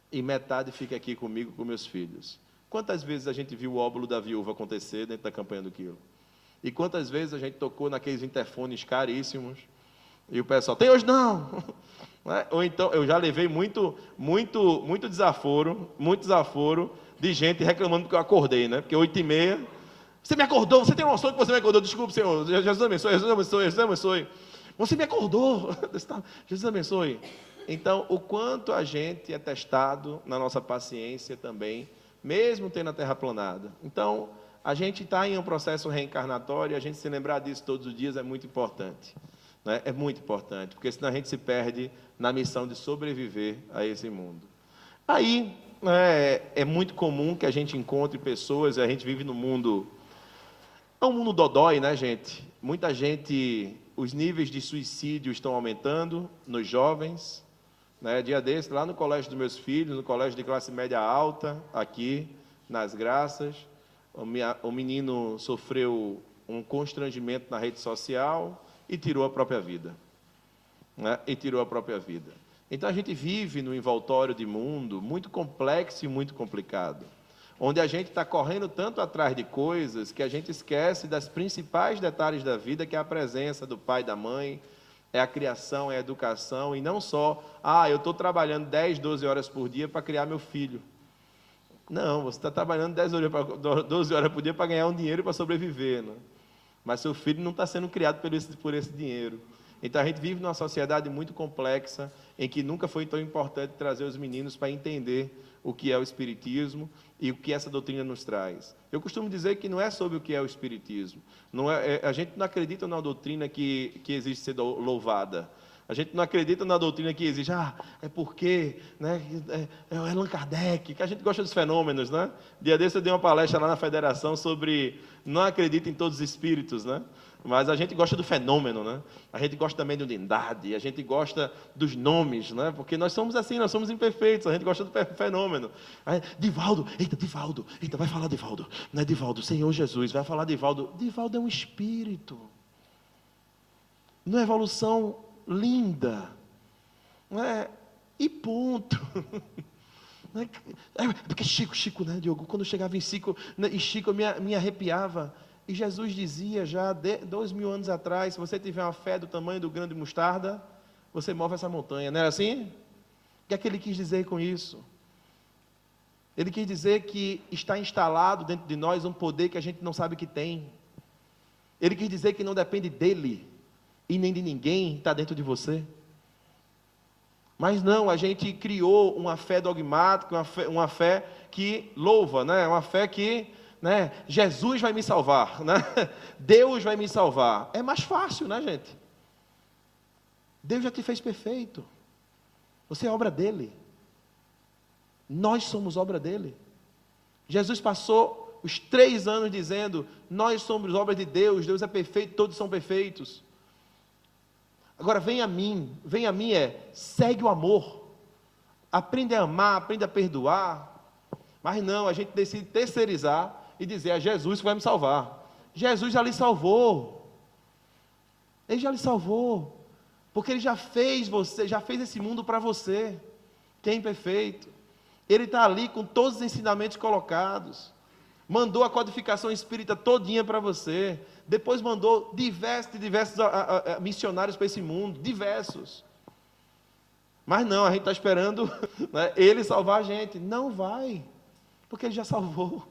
e metade fica aqui comigo, com meus filhos. Quantas vezes a gente viu o óbolo da viúva acontecer dentro da campanha do quilo? E quantas vezes a gente tocou naqueles interfones caríssimos e o pessoal, tem hoje não! Ou então, eu já levei muito desaforo de gente reclamando porque eu acordei, né? Porque 8h30, você me acordou, você tem noção que você me acordou? Desculpe, Senhor, Jesus abençoe, Jesus abençoe, Jesus abençoe. Você me acordou, Jesus abençoe. Então, o quanto a gente é testado na nossa paciência também, mesmo tendo a terra planada. Então, a gente está em um processo reencarnatório, a gente se lembrar disso todos os dias é muito importante. Né? É muito importante, porque senão a gente se perde na missão de sobreviver a esse mundo. Aí, é muito comum que a gente encontre pessoas, a gente vive num mundo, é um mundo dodói, né, gente? Muita gente, os níveis de suicídio estão aumentando nos jovens, né? Dia desse, lá no colégio dos meus filhos, no colégio de classe média alta, aqui, nas Graças, o menino sofreu um constrangimento na rede social e tirou a própria vida. Né? Então, a gente vive num envoltório de mundo muito complexo e muito complicado, onde a gente está correndo tanto atrás de coisas que a gente esquece das principais detalhes da vida, que é a presença do pai e da mãe, é a criação, é a educação, e não só, eu estou trabalhando 10, 12 horas por dia para criar meu filho. Não, você está trabalhando 12 horas por dia para ganhar um dinheiro para sobreviver, né? Mas seu filho não está sendo criado por esse dinheiro. Então, a gente vive numa sociedade muito complexa, em que nunca foi tão importante trazer os meninos para entender o que é o Espiritismo e o que essa doutrina nos traz. Eu costumo dizer que não é sobre o que é o Espiritismo. A gente não acredita numa doutrina que existe ser louvada. A gente não acredita na doutrina que existe, é porque, né, é Allan Kardec, que a gente gosta dos fenômenos, né? Dia desse eu dei uma palestra lá na federação sobre não acredita em todos os espíritos, né? Mas a gente gosta do fenômeno, né? A gente gosta também da unidade, a gente gosta dos nomes, né? Porque nós somos assim, nós somos imperfeitos, a gente gosta do fenômeno. Aí, Divaldo, vai falar Divaldo, não é Divaldo, Senhor Jesus, vai falar Divaldo. Divaldo é um espírito, não é evolução linda, não é? E ponto. Porque Chico, né, Diogo? Quando eu chegava em Chico, eu me arrepiava. E Jesus dizia já 2000 anos atrás, se você tiver uma fé do tamanho do grão de mostarda, você move essa montanha. Não era assim? O que é que ele quis dizer com isso? Ele quis dizer que está instalado dentro de nós um poder que a gente não sabe que tem. Ele quis dizer que não depende dele e nem de ninguém está dentro de você. Mas não, a gente criou uma fé dogmática, uma fé que louva, né? Uma fé que, né? Jesus vai me salvar, né? Deus vai me salvar. É mais fácil, né, gente? Deus já te fez perfeito. Você é obra dele. Nós somos obra dele. Jesus passou os 3 anos dizendo: nós somos obra de Deus, Deus é perfeito, todos são perfeitos. Agora vem a mim segue o amor, aprende a amar, aprende a perdoar. Mas não, a gente decide terceirizar e dizer: é Jesus que vai me salvar. Jesus já lhe salvou, ele já lhe salvou, porque ele já fez esse mundo para você, que é imperfeito. Ele está ali com todos os ensinamentos colocados, mandou a codificação espírita todinha para você, depois mandou diversos missionários para esse mundo, diversos. Mas não, a gente está esperando, né, ele salvar a gente. Não vai, porque ele já salvou.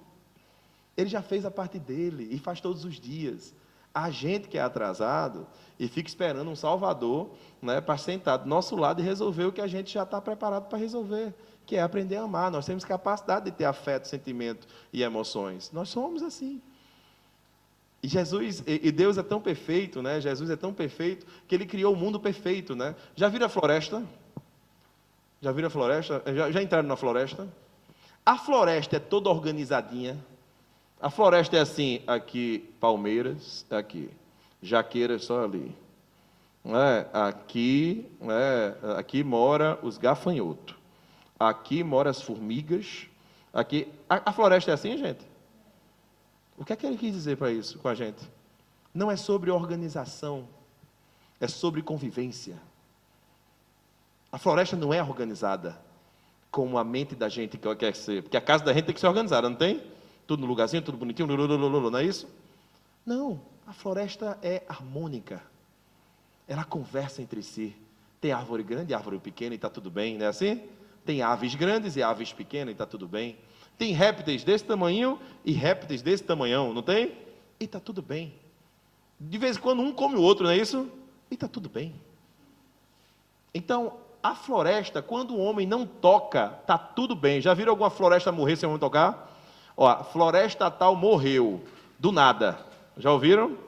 Ele já fez a parte dele e faz todos os dias. A gente que é atrasado e fica esperando um salvador, né, para sentar do nosso lado e resolver o que a gente já está preparado para resolver, que é aprender a amar. Nós temos capacidade de ter afeto, sentimento e emoções. Nós somos assim. E Deus é tão perfeito, né? Jesus é tão perfeito que ele criou o mundo perfeito, né? Já viram a floresta? Já viram a floresta? Já entraram na floresta? A floresta é toda organizadinha. A floresta é assim, aqui palmeiras, aqui jaqueiras só ali. Aqui mora os gafanhotos. Aqui mora as formigas. Aqui a floresta é assim, gente? O que é que ele quis dizer para isso com a gente? Não é sobre organização, é sobre convivência. A floresta não é organizada como a mente da gente quer ser, porque a casa da gente tem que ser organizada, não tem? Tudo no lugarzinho, tudo bonitinho, não é isso? Não, a floresta é harmônica. Ela conversa entre si. Tem árvore grande e árvore pequena e está tudo bem, não é assim? Tem aves grandes e aves pequenas e está tudo bem. Tem répteis desse tamanho e répteis desse tamanhão, não tem? E está tudo bem. De vez em quando um come o outro, não é isso? E está tudo bem. Então, a floresta, quando o homem não toca, está tudo bem. Já viram alguma floresta morrer sem o homem tocar? Ó, a floresta tal morreu, do nada. Já ouviram?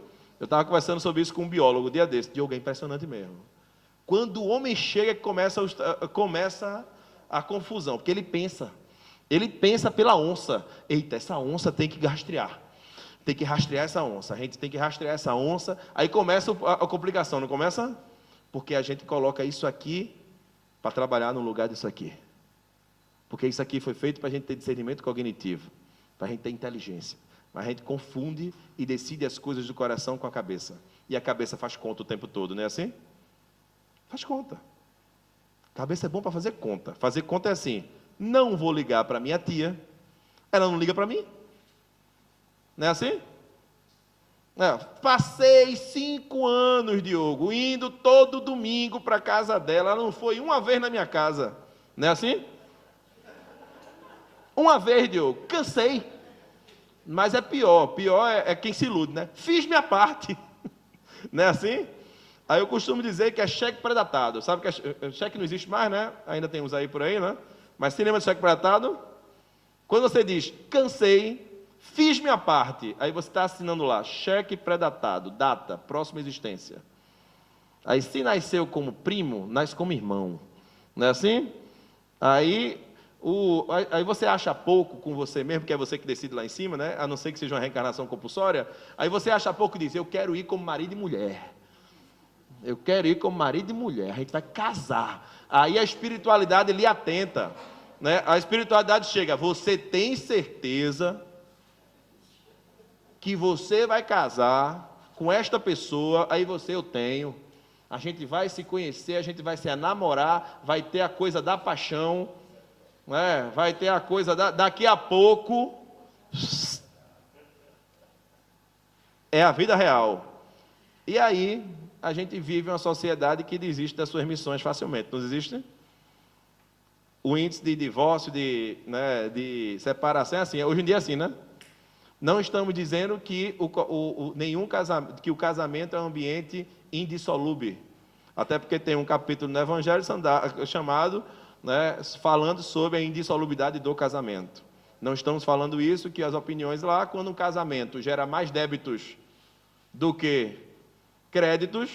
Eu estava conversando sobre isso com um biólogo, um dia desse. Diogo, é impressionante mesmo. Quando o homem chega, começa a confusão, porque ele pensa. Ele pensa pela onça. Eita, essa onça tem que rastrear. Tem que rastrear essa onça. A gente tem que rastrear essa onça. Aí começa a complicação, não começa? Porque a gente coloca isso aqui para trabalhar no lugar disso aqui. Porque isso aqui foi feito para a gente ter discernimento cognitivo, para a gente ter inteligência. Mas a gente confunde e decide as coisas do coração com a cabeça. E a cabeça faz conta o tempo todo, não é assim? Faz conta. Cabeça é bom para fazer conta. Fazer conta é assim: não vou ligar para minha tia, ela não liga para mim. Não é assim? Passei 5 anos, Diogo, indo todo domingo para a casa dela, ela não foi uma vez na minha casa. Não é assim? Uma vez, Diogo, cansei. Mas é pior é quem se ilude, né? Fiz minha parte. Não é assim? Aí eu costumo dizer que é cheque pré-datado. Sabe que cheque não existe mais, né? Ainda tem uns aí por aí, né? Mas se lembra de cheque pré-datado? Quando você diz, cansei, fiz minha parte, aí você está assinando lá, cheque pré-datado, data, próxima existência. Aí se nasceu como primo, nasce como irmão. Não é assim? Aí você acha pouco com você mesmo, que é você que decide lá em cima, né? A não ser que seja uma reencarnação compulsória. Aí você acha pouco e diz, eu quero ir como marido e mulher. Eu quero ir como marido e mulher, a gente vai casar. Aí a espiritualidade lhe atenta, né? A espiritualidade chega, você tem certeza que você vai casar com esta pessoa? Aí eu tenho. A gente vai se conhecer, a gente vai se namorar, vai ter a coisa da paixão, né? Vai ter a coisa daqui a pouco. É a vida real. E aí, a gente vive uma sociedade que desiste das suas missões facilmente, não existe? O índice de divórcio, de separação é assim, hoje em dia é assim, né? Não estamos dizendo que que o casamento é um ambiente indissolúvel. Até porque tem um capítulo no Evangelho chamado, falando sobre a indissolubilidade do casamento. Não estamos falando isso, que as opiniões lá, quando um casamento gera mais débitos do que créditos,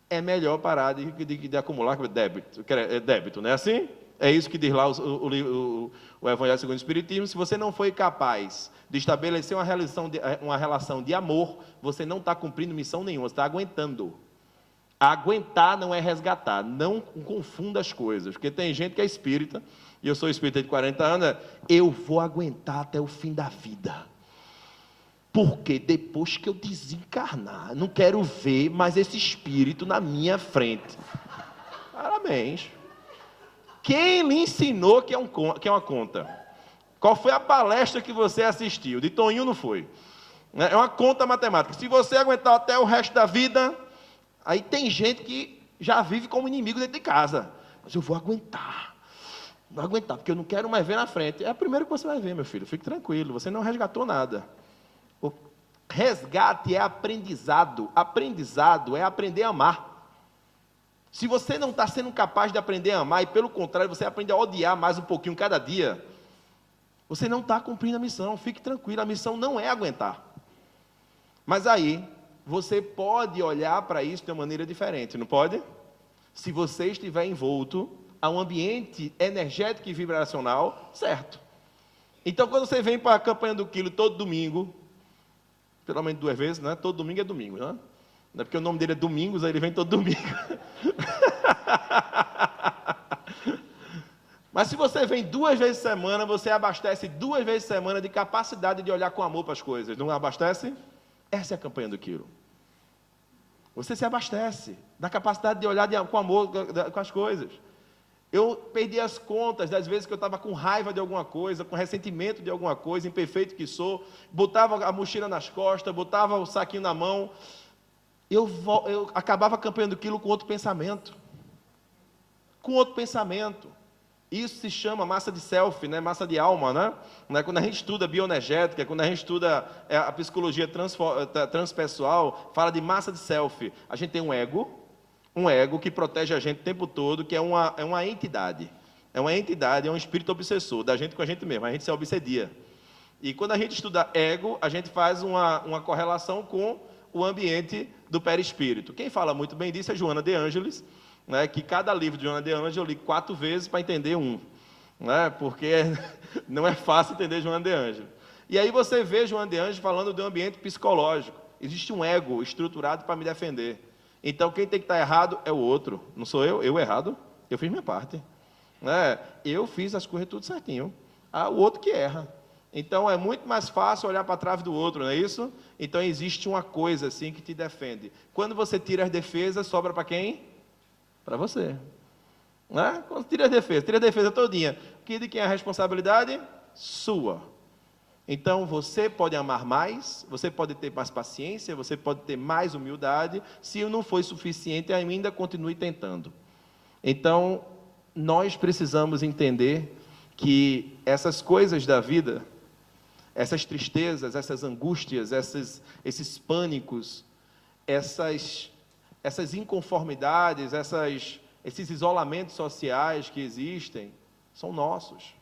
é melhor parar de acumular débito, não é assim? É isso que diz lá o Evangelho segundo o Espiritismo. Se você não foi capaz de estabelecer uma relação de amor, você não está cumprindo missão nenhuma, você está aguentando. Aguentar não é resgatar, não confunda as coisas, porque tem gente que é espírita, e eu sou espírita de 40 anos, eu vou aguentar até o fim da vida. Porque depois que eu desencarnar, não quero ver mais esse espírito na minha frente. Parabéns. Quem lhe ensinou que é uma conta? Qual foi a palestra que você assistiu? De Toninho não foi. É uma conta matemática. Se você aguentar até o resto da vida, aí tem gente que já vive como inimigo dentro de casa. Mas eu vou aguentar. Vou aguentar, porque eu não quero mais ver na frente. É a primeira que você vai ver, meu filho. Fique tranquilo, você não resgatou nada. O resgate é aprendizado. Aprendizado é aprender a amar. Se você não está sendo capaz de aprender a amar, e pelo contrário, você aprende a odiar mais um pouquinho cada dia, você não está cumprindo a missão. Fique tranquilo, a missão não é aguentar. Mas aí, você pode olhar para isso de uma maneira diferente, não pode? Se você estiver envolto a um ambiente energético e vibracional certo. Então, quando você vem para a campanha do quilo todo domingo, pelo menos 2 vezes, né? Todo domingo é domingo, né? Não é porque o nome dele é Domingos, aí ele vem todo domingo. Mas se você vem 2 vezes por semana, você abastece 2 vezes por semana de capacidade de olhar com amor para as coisas. Não abastece? Essa é a campanha do quilo. Você se abastece da capacidade de olhar com amor com as coisas. Eu perdi as contas das vezes que eu estava com raiva de alguma coisa, com ressentimento de alguma coisa, imperfeito que sou, botava a mochila nas costas, botava o saquinho na mão. Eu acabava a campanha do quilo com outro pensamento. Com outro pensamento. Isso se chama massa de self, né? Massa de alma, né? Quando a gente estuda bioenergética, quando a gente estuda a psicologia transpessoal, fala de massa de self. A gente tem um ego que protege a gente o tempo todo, que é uma entidade. É uma entidade, é um espírito obsessor, da gente com a gente mesmo, a gente se obsedia. E quando a gente estuda ego, a gente faz uma correlação com o ambiente do perispírito. Quem fala muito bem disso é Joana de Ângeles, né, que cada livro de Joana de Ângeles eu li 4 vezes para entender um, né, porque não é fácil entender Joana de Ângeles. E aí você vê Joana de Ângeles falando de um ambiente psicológico. Existe um ego estruturado para me defender. Então quem tem que estar errado é o outro, não sou eu errado, eu fiz minha parte. Né? Eu fiz as coisas tudo certinho. O outro que erra. Então, é muito mais fácil olhar para trás do outro, não é isso? Então, existe uma coisa assim que te defende. Quando você tira as defesas, sobra para quem? Para você. Né? Quando tira a defesa todinha. De quem é a responsabilidade? Sua. Então, você pode amar mais, você pode ter mais paciência, você pode ter mais humildade. Se não foi suficiente, ainda continue tentando. Então, nós precisamos entender que essas coisas da vida, essas tristezas, essas angústias, esses pânicos, essas inconformidades, esses isolamentos sociais que existem, são nossos.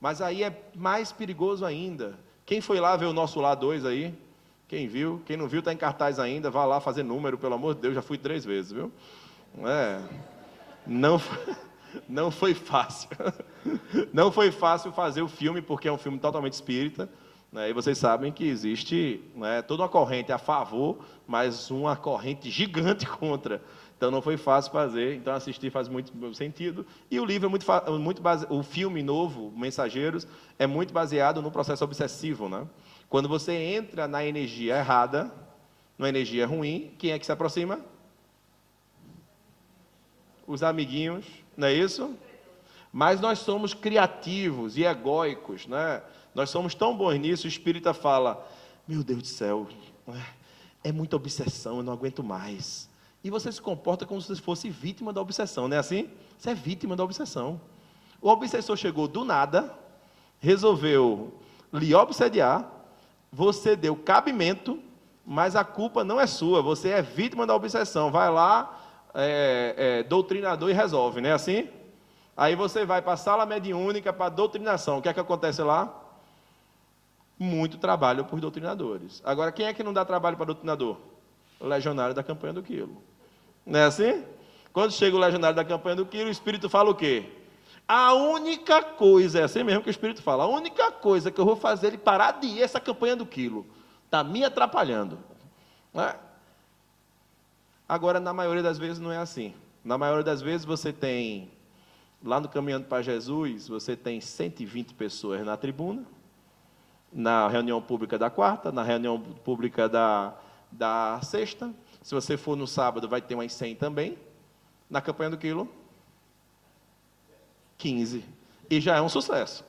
Mas aí é mais perigoso ainda. Quem foi lá ver o nosso Lá 2 aí? Quem viu? Quem não viu está em cartaz ainda, vá lá fazer número, pelo amor de Deus, já fui 3 vezes, viu? Não foi fácil. Não foi fácil fazer o filme, porque é um filme totalmente espírita, né? E vocês sabem que existe, né, toda uma corrente a favor, mas uma corrente gigante contra. Então não foi fácil fazer, então assistir faz muito sentido. E o livro é muito o filme novo, Mensageiros, é muito baseado no processo obsessivo, né? Quando você entra na energia errada, numa energia ruim, quem é que se aproxima? Os amiguinhos, não é isso? Mas nós somos criativos e egóicos, né? Nós somos tão bons nisso, o espírita fala, meu Deus do céu, é muita obsessão, eu não aguento mais. E você se comporta como se fosse vítima da obsessão, não é assim? Você é vítima da obsessão. O obsessor chegou do nada, resolveu lhe obsediar, você deu cabimento, mas a culpa não é sua, você é vítima da obsessão. Vai lá, doutrinador, e resolve, não é assim? Aí você vai para a sala mediúnica, para a doutrinação. O que é que acontece lá? Muito trabalho para os doutrinadores. Agora, quem é que não dá trabalho para doutrinador? O legionário da campanha do quilo. Não é assim? Quando chega o legionário da campanha do quilo, o Espírito fala o quê? A única coisa, é assim mesmo que o Espírito fala, a única coisa que eu vou fazer ele parar de ir essa campanha do quilo. Está me atrapalhando. Não é? Agora, na maioria das vezes, não é assim. Na maioria das vezes, você tem, lá no Caminhando para Jesus, você tem 120 pessoas na tribuna, na reunião pública da quarta, na reunião pública da sexta. Se você for no sábado, vai ter umas 100 também. Na campanha do quilo, 15. E já é um sucesso.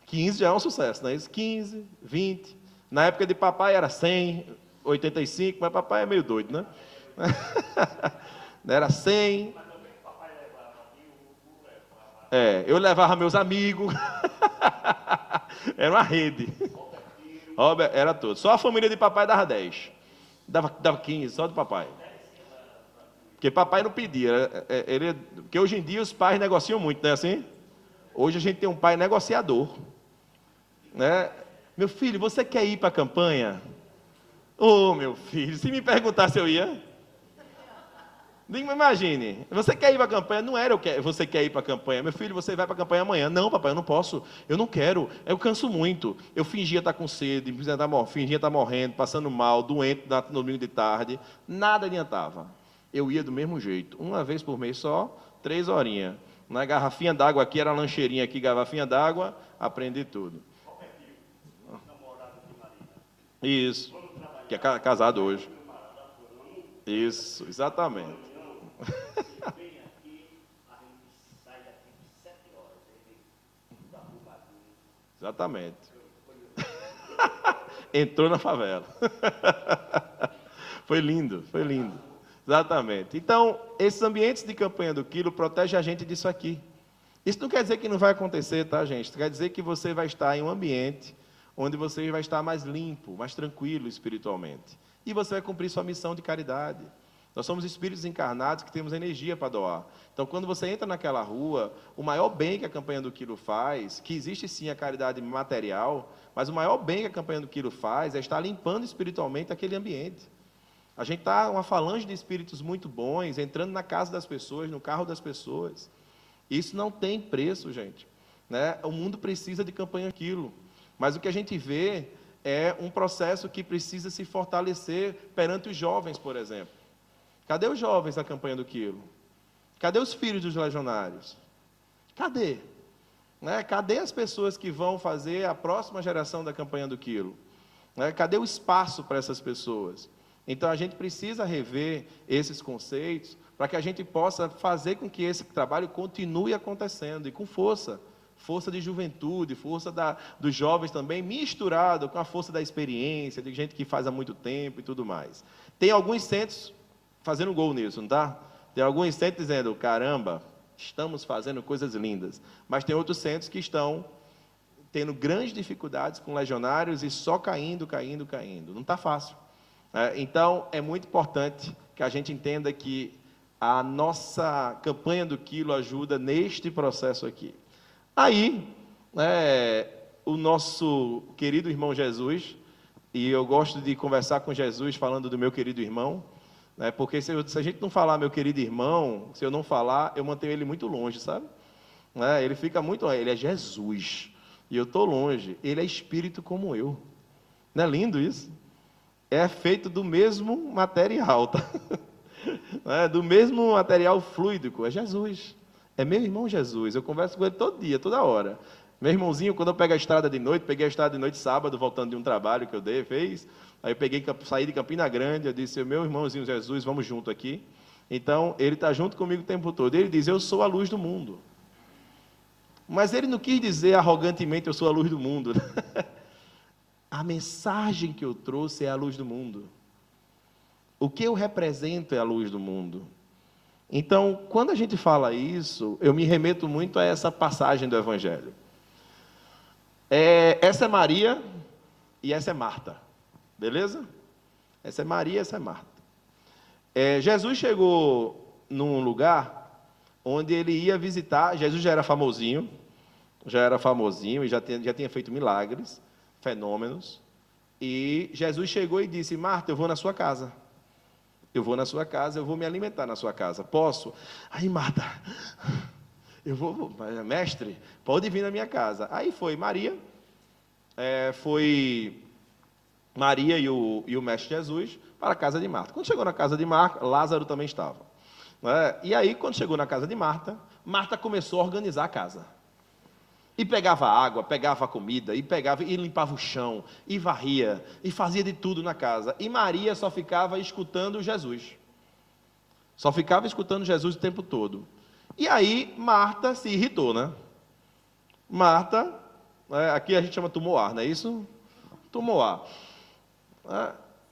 15 já é um sucesso, não é isso? 15, 20. Na época de papai era 100, 85, mas papai é meio doido, né? Era 100. Eu levava meus amigos. Era uma rede. Era todo. Só a família de papai dava 10. Dava 15, só do papai. Porque papai não pedia. Porque hoje em dia os pais negociam muito, não é assim? Hoje a gente tem um pai negociador. Né? Meu filho, você quer ir para a campanha? Ô, meu filho, se me perguntasse eu ia. Imagine, você quer ir para a campanha? Não era você quer ir para a campanha. Meu filho, você vai para a campanha amanhã. Não, papai, eu não posso. Eu não quero. Eu canso muito. Eu fingia estar com sede, fingia estar morrendo, passando mal, doente no domingo de tarde. Nada adiantava. Eu ia do mesmo jeito. Uma vez por mês só, 3 horinhas. Na garrafinha d'água aqui, era a lancheirinha aqui, garrafinha d'água, aprendi tudo. Isso. Que é casado hoje. Isso, exatamente. Exatamente. Entrou na favela. Foi lindo, foi lindo. Exatamente. Então, esses ambientes de campanha do quilo protegem a gente disso aqui. Isso não quer dizer que não vai acontecer, tá, gente? Quer dizer que você vai estar em um ambiente onde você vai estar mais limpo, mais tranquilo espiritualmente. E você vai cumprir sua missão de caridade. Nós somos espíritos encarnados que temos energia para doar. Então, quando você entra naquela rua, o maior bem que a campanha do quilo faz, que existe sim a caridade material, mas o maior bem que a campanha do quilo faz é estar limpando espiritualmente aquele ambiente. A gente está uma falange de espíritos muito bons, entrando na casa das pessoas, no carro das pessoas. Isso não tem preço, gente. Né? O mundo precisa de campanha quilo. Mas o que a gente vê é um processo que precisa se fortalecer perante os jovens, por exemplo. Cadê os jovens da campanha do quilo? Cadê os filhos dos legionários? Cadê? Né? Cadê as pessoas que vão fazer a próxima geração da campanha do quilo? Né? Cadê o espaço para essas pessoas? Então, a gente precisa rever esses conceitos para que a gente possa fazer com que esse trabalho continue acontecendo e com força. Força de juventude, força dos jovens também, misturado com a força da experiência, de gente que faz há muito tempo e tudo mais. Tem alguns centros fazendo gol nisso, não está? Tem alguns centros dizendo, caramba, estamos fazendo coisas lindas. Mas tem outros centros que estão tendo grandes dificuldades com legionários e só caindo. Não está fácil. Então, é muito importante que a gente entenda que a nossa campanha do quilo ajuda neste processo aqui. Aí, o nosso querido irmão Jesus, e eu gosto de conversar com Jesus falando do meu querido irmão, porque se a gente não falar meu querido irmão, se eu não falar, eu mantenho ele muito longe, sabe? Ele fica muito... Ele é Jesus, e eu estou longe. Ele é espírito como eu. Não é lindo isso? É feito do mesmo material, tá? Do mesmo material fluídico, é Jesus. É meu irmão Jesus, eu converso com ele todo dia, toda hora. Meu irmãozinho, quando eu pego a estrada de noite, peguei a estrada de noite sábado, voltando de um trabalho que eu fiz, aí eu saí de Campina Grande, eu disse, meu irmãozinho Jesus, vamos junto aqui. Então, ele está junto comigo o tempo todo. Ele diz, eu sou a luz do mundo. Mas ele não quis dizer arrogantemente, eu sou a luz do mundo. A mensagem que eu trouxe é a luz do mundo. O que eu represento é a luz do mundo. Então, quando a gente fala isso, eu me remeto muito a essa passagem do Evangelho. Essa é Maria e essa é Marta. Beleza? Essa é Maria e essa é Marta. Jesus chegou num lugar onde ele ia visitar. Jesus já era famosinho e já tinha feito milagres, fenômenos. E Jesus chegou e disse: Marta, eu vou na sua casa. Eu vou na sua casa, eu vou me alimentar na sua casa. Posso? Aí, Marta, mestre, pode vir na minha casa. Aí foi Maria, Maria e o mestre Jesus para a casa de Marta. Quando chegou na casa de Marta, Lázaro também estava. E aí, quando chegou na casa de Marta, Marta começou a organizar a casa. E pegava água, pegava comida, e limpava o chão, e varria, e fazia de tudo na casa. E Maria só ficava escutando Jesus. Só ficava escutando Jesus o tempo todo. E aí, Marta se irritou, né? Marta, aqui a gente chama tomou ar, não é isso? Tomou ar.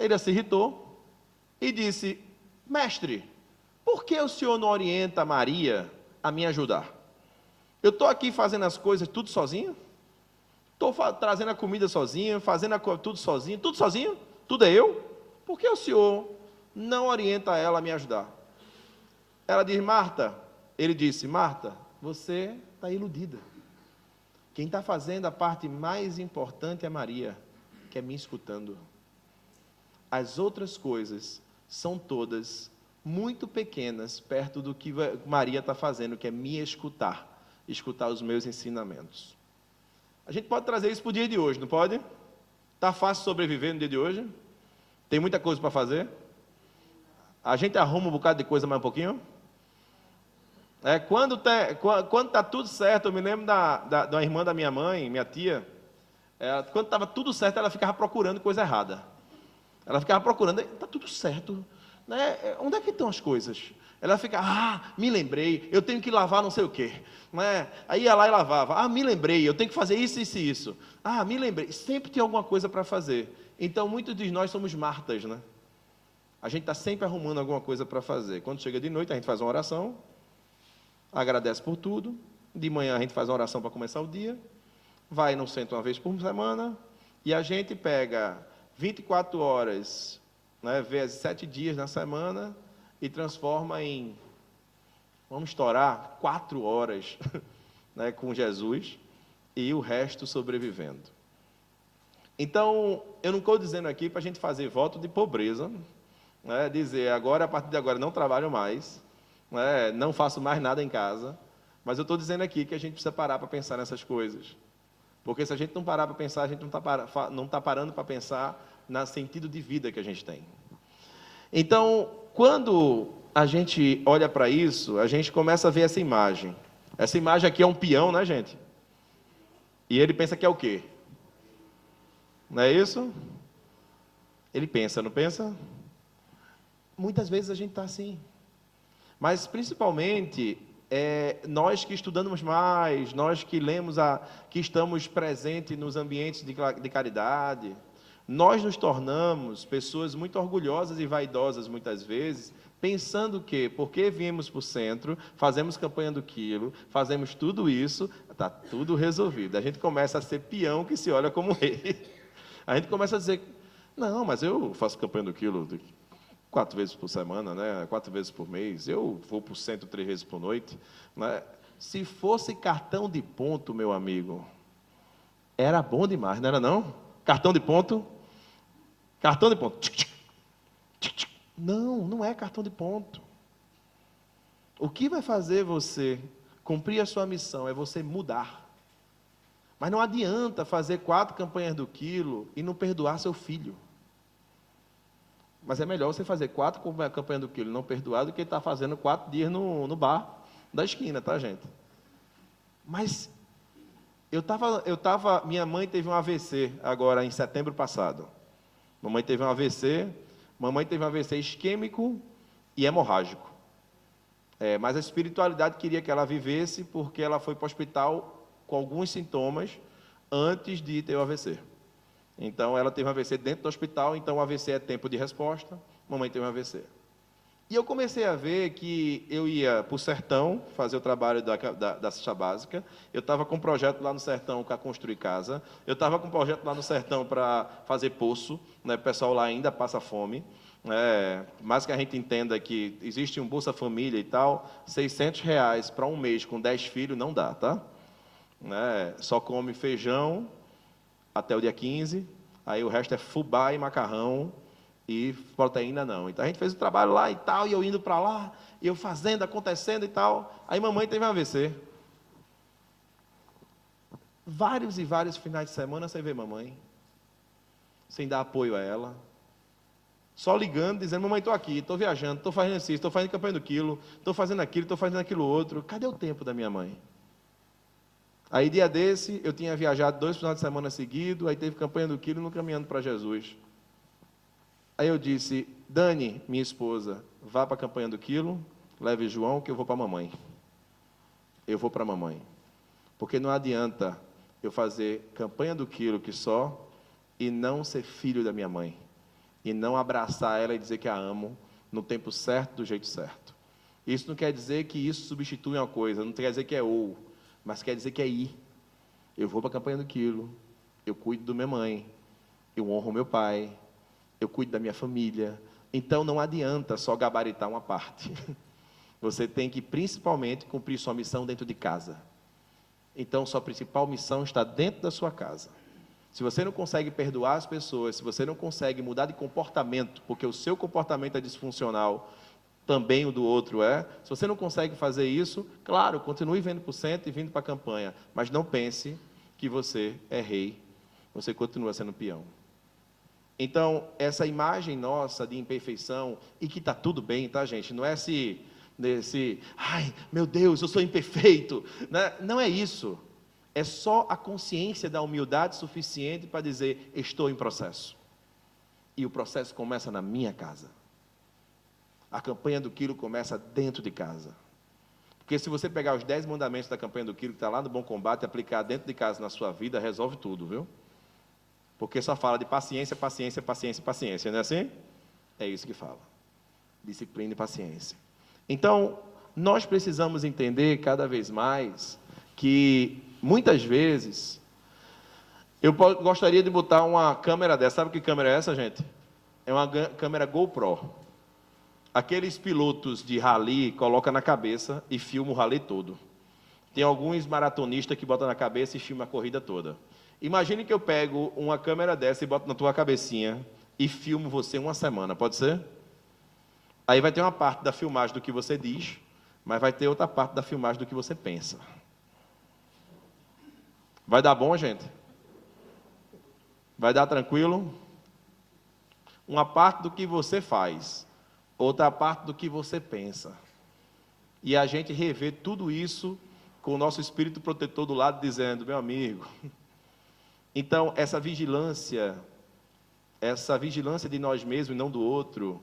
Ele se irritou e disse: mestre, por que o senhor não orienta Maria a me ajudar? Eu estou aqui fazendo as coisas tudo sozinho? Estou trazendo a comida sozinho, fazendo tudo sozinho? Tudo sozinho? Tudo é eu? Por que o senhor não orienta ela a me ajudar? Ela diz: Marta. Ele disse: Marta, você está iludida. Quem está fazendo a parte mais importante é Maria, que é me escutando. As outras coisas são todas muito pequenas perto do que Maria está fazendo, que é me escutar os meus ensinamentos. A gente pode trazer isso para o dia de hoje, não pode? Está fácil sobreviver no dia de hoje? Tem muita coisa para fazer? A gente arruma um bocado de coisa mais um pouquinho? Quando está tudo certo, eu me lembro da uma irmã da minha mãe, minha tia, quando estava tudo certo, ela ficava procurando coisa errada. Ela ficava procurando, está tudo certo, né? Onde é que estão as coisas? Ela fica: me lembrei, eu tenho que lavar não sei o quê. Né? Aí ia lá e lavava. Me lembrei, eu tenho que fazer isso, isso e isso. Me lembrei. Sempre tem alguma coisa para fazer. Então, muitos de nós somos Martas, né? A gente está sempre arrumando alguma coisa para fazer. Quando chega de noite, a gente faz uma oração, agradece por tudo. De manhã, a gente faz uma oração para começar o dia. Vai no centro uma vez por semana. E a gente pega 24 horas, né, vezes 7 dias na semana, e transforma em, vamos estourar, 4 horas né, com Jesus, e o resto sobrevivendo. Então, eu não estou dizendo aqui para a gente fazer voto de pobreza, né, dizer, agora, a partir de agora, não trabalho mais, né, não faço mais nada em casa, mas eu estou dizendo aqui que a gente precisa parar para pensar nessas coisas. Porque se a gente não parar para pensar, a gente não está parando para pensar no sentido de vida que a gente tem. Então, quando a gente olha para isso, a gente começa a ver essa imagem. Essa imagem aqui é um peão, né, gente? E ele pensa que é o quê? Não é isso? Ele pensa, não pensa? Muitas vezes a gente está assim. Mas, principalmente, nós que estudamos mais, nós que lemos, que estamos presentes nos ambientes de caridade, nós nos tornamos pessoas muito orgulhosas e vaidosas, muitas vezes, pensando que, porque viemos para o centro, fazemos campanha do quilo, fazemos tudo isso, está tudo resolvido. A gente começa a ser peão que se olha como rei. A gente começa a dizer: não, mas eu faço campanha do quilo 4 vezes por semana, né? 4 vezes por mês, eu vou para o centro 3 vezes por noite. Né? Se fosse cartão de ponto, meu amigo, era bom demais, não era não? Cartão de ponto? Cartão de ponto. Não, não é cartão de ponto. O que vai fazer você cumprir a sua missão é você mudar. Mas não adianta fazer 4 campanhas do quilo e não perdoar seu filho. Mas é melhor você fazer 4 campanhas do quilo e não perdoar do que estar fazendo 4 dias no bar da esquina, tá, gente? Mas minha mãe teve um AVC agora em setembro passado. Mamãe teve um AVC isquêmico e hemorrágico. Mas a espiritualidade queria que ela vivesse, porque ela foi para o hospital com alguns sintomas antes de ter o AVC. Então, ela teve um AVC dentro do hospital, então o AVC é tempo de resposta, mamãe teve um AVC. E eu comecei a ver que eu ia para o sertão fazer o trabalho da cesta básica. Eu estava com um projeto lá no sertão para construir casa. Eu estava com um projeto lá no sertão para fazer poço. Né? O pessoal lá ainda passa fome. Mas que a gente entenda que existe um Bolsa Família e tal, R$ 600 para um mês com 10 filhos não dá, tá? Só come feijão até o dia 15, aí o resto é fubá e macarrão, e proteína não. Então a gente fez o trabalho lá e tal, e eu indo para lá, e eu fazendo, acontecendo e tal. Aí mamãe teve um AVC. Vários e vários finais de semana sem ver mamãe, sem dar apoio a ela. Só ligando, dizendo, mamãe, estou aqui, estou viajando, estou fazendo isso, estou fazendo campanha do quilo, estou fazendo aquilo outro. Cadê o tempo da minha mãe? Aí, dia desse, eu tinha viajado 2 finais de semana seguidos, aí teve campanha do quilo no Caminhando para Jesus. Aí eu disse, Dani, minha esposa, vá para a campanha do quilo, leve João, que eu vou para a mamãe. Eu vou para a mamãe. Porque não adianta eu fazer campanha do quilo que só e não ser filho da minha mãe. E não abraçar ela e dizer que a amo no tempo certo, do jeito certo. Isso não quer dizer que isso substitui uma coisa, não quer dizer que é ou, mas quer dizer que é ir. Eu vou para a campanha do quilo, eu cuido da minha mãe, eu honro meu pai, eu cuido da minha família. Então não adianta só gabaritar uma parte. Você tem que principalmente cumprir sua missão dentro de casa. Então sua principal missão está dentro da sua casa. Se você não consegue perdoar as pessoas, se você não consegue mudar de comportamento, porque o seu comportamento é disfuncional, também o do outro é, se você não consegue fazer isso, claro, continue vendo por cento e vindo para a campanha, mas não pense que você é rei, você continua sendo peão. Então, essa imagem nossa de imperfeição, e que está tudo bem, tá, gente? Não é ai, meu Deus, eu sou imperfeito, né? Não é isso. É só a consciência da humildade suficiente para dizer, estou em processo. E o processo começa na minha casa. A campanha do quilo começa dentro de casa. Porque se você pegar os 10 mandamentos da campanha do quilo, que está lá no Bom Combate, e aplicar dentro de casa na sua vida, resolve tudo, viu? Porque só fala de paciência, paciência, paciência, paciência, não é assim? É isso que fala. Disciplina e paciência. Então, nós precisamos entender cada vez mais que, muitas vezes, eu gostaria de botar uma câmera dessa. Sabe que câmera é essa, gente? É uma câmera GoPro. Aqueles pilotos de rally colocam na cabeça e filmam o rally todo. Tem alguns maratonistas que botam na cabeça e filmam a corrida toda. Imagine que eu pego uma câmera dessa e boto na tua cabecinha e filmo você uma semana, pode ser? Aí vai ter uma parte da filmagem do que você diz, mas vai ter outra parte da filmagem do que você pensa. Vai dar bom, gente? Vai dar tranquilo? Uma parte do que você faz, outra parte do que você pensa. E a gente revê tudo isso com o nosso espírito protetor do lado, dizendo, meu amigo. Então, essa vigilância de nós mesmos e não do outro,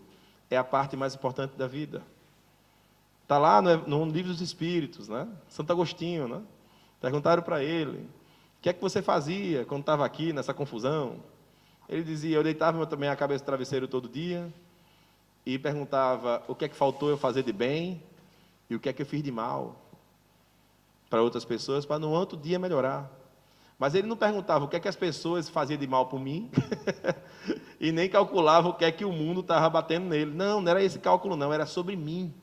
é a parte mais importante da vida. Está lá no Livro dos Espíritos, né? Santo Agostinho, né? Perguntaram para ele, o que é que você fazia quando estava aqui nessa confusão? Ele dizia, eu deitava também a cabeça no travesseiro todo dia e perguntava o que é que faltou eu fazer de bem e o que é que eu fiz de mal para outras pessoas, para no outro dia melhorar. Mas ele não perguntava o que é que as pessoas faziam de mal por mim e nem calculava o que é que o mundo estava batendo nele. Não, não era esse cálculo não, era sobre mim.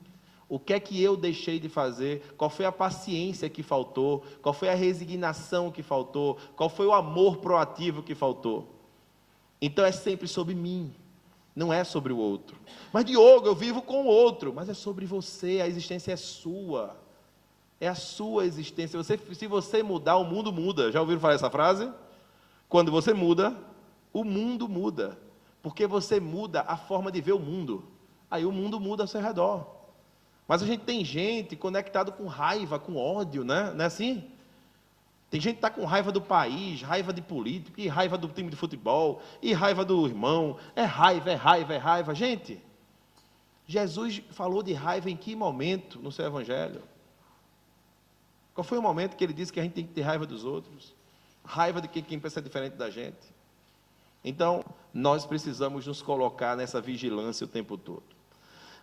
O que é que eu deixei de fazer? Qual foi a paciência que faltou? Qual foi a resignação que faltou? Qual foi o amor proativo que faltou? Então é sempre sobre mim, não é sobre o outro. Mas Diogo, eu vivo com o outro, mas é sobre você, a existência é sua. É a sua existência. Se você mudar, o mundo muda. Já ouviram falar essa frase? Quando você muda, o mundo muda. Porque você muda a forma de ver o mundo. Aí o mundo muda ao seu redor. Mas a gente tem gente conectado com raiva, com ódio, né? Não é assim? Tem gente que está com raiva do país, raiva de político, e raiva do time de futebol, e raiva do irmão. É raiva, é raiva, é raiva. Gente, Jesus falou de raiva em que momento no seu evangelho? Qual foi o momento que ele disse que a gente tem que ter raiva dos outros? Raiva de quem pensa diferente da gente? Então, nós precisamos nos colocar nessa vigilância o tempo todo.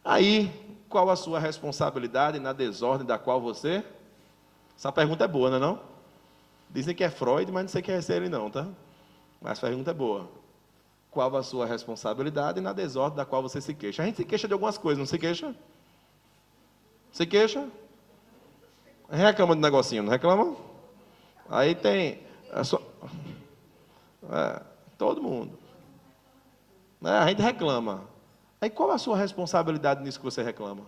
Aí, qual a sua responsabilidade na desordem da qual você... Essa pergunta é boa, não é não? Dizem que é Freud, mas não sei quem é ele não, tá? Mas a pergunta é boa. Qual a sua responsabilidade na desordem da qual você se queixa? A gente se queixa de algumas coisas, não se queixa? Se queixa? Reclama de negocinho, não reclama? Aí tem... todo mundo. A gente reclama. Aí qual a sua responsabilidade nisso que você reclama?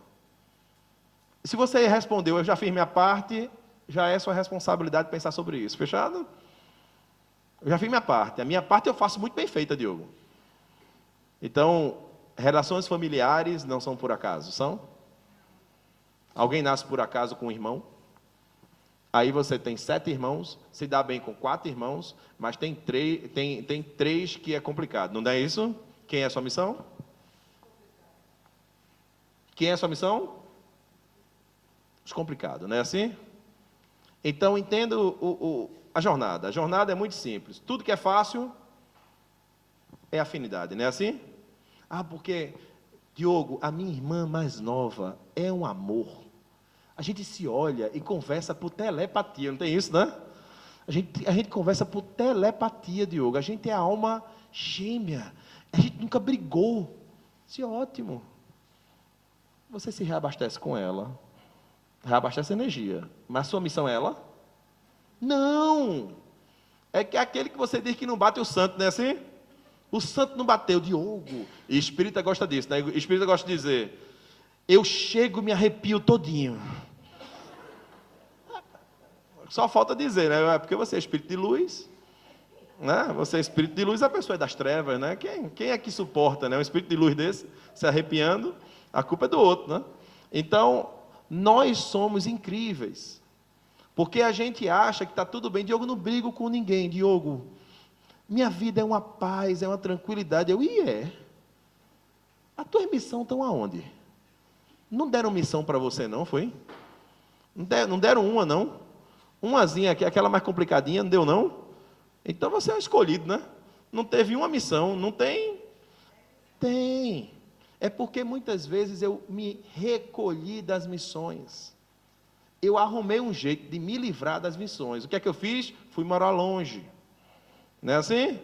Se você respondeu, eu já fiz minha parte, já é sua responsabilidade pensar sobre isso. Fechado? Eu já fiz minha parte. A minha parte eu faço muito bem feita, Diogo. Então, relações familiares não são por acaso, são? Alguém nasce por acaso com um irmão? Aí você tem 7 irmãos, se dá bem com 4 irmãos, mas tem 3 que é complicado. Não é isso? Quem é a sua missão? Quem é a sua missão? Os complicados, não é assim? Então, entenda a jornada. A jornada é muito simples. Tudo que é fácil é afinidade, não é assim? Porque, Diogo, a minha irmã mais nova é um amor. A gente se olha e conversa por telepatia, não tem isso, né? A gente conversa por telepatia, Diogo. A gente é a alma gêmea. A gente nunca brigou. Isso é ótimo. Você se reabastece com ela. Reabastece energia. Mas sua missão é ela? Não! É que aquele que você diz que não bate o santo, não é assim? O santo não bateu, Diogo. E espírita gosta disso, né? Espírita gosta de dizer, eu chego e me arrepio todinho. Só falta dizer, né? É porque você é espírito de luz, né? Você é espírito de luz, a pessoa é das trevas, né? Quem é que suporta, né? Um espírito de luz desse, se arrepiando, a culpa é do outro, né? Então, nós somos incríveis. Porque a gente acha que está tudo bem. Diogo, não brigo com ninguém. Diogo, minha vida é uma paz, é uma tranquilidade. As tuas missões estão aonde? Não deram missão para você, não, foi? Não deram uma, não? Umazinha aqui, aquela mais complicadinha, não deu, não? Então você é um escolhido, né? Não teve uma missão, não tem? Tem. É porque muitas vezes eu me recolhi das missões. Eu arrumei um jeito de me livrar das missões. O que é que eu fiz? Fui morar longe. Não é assim?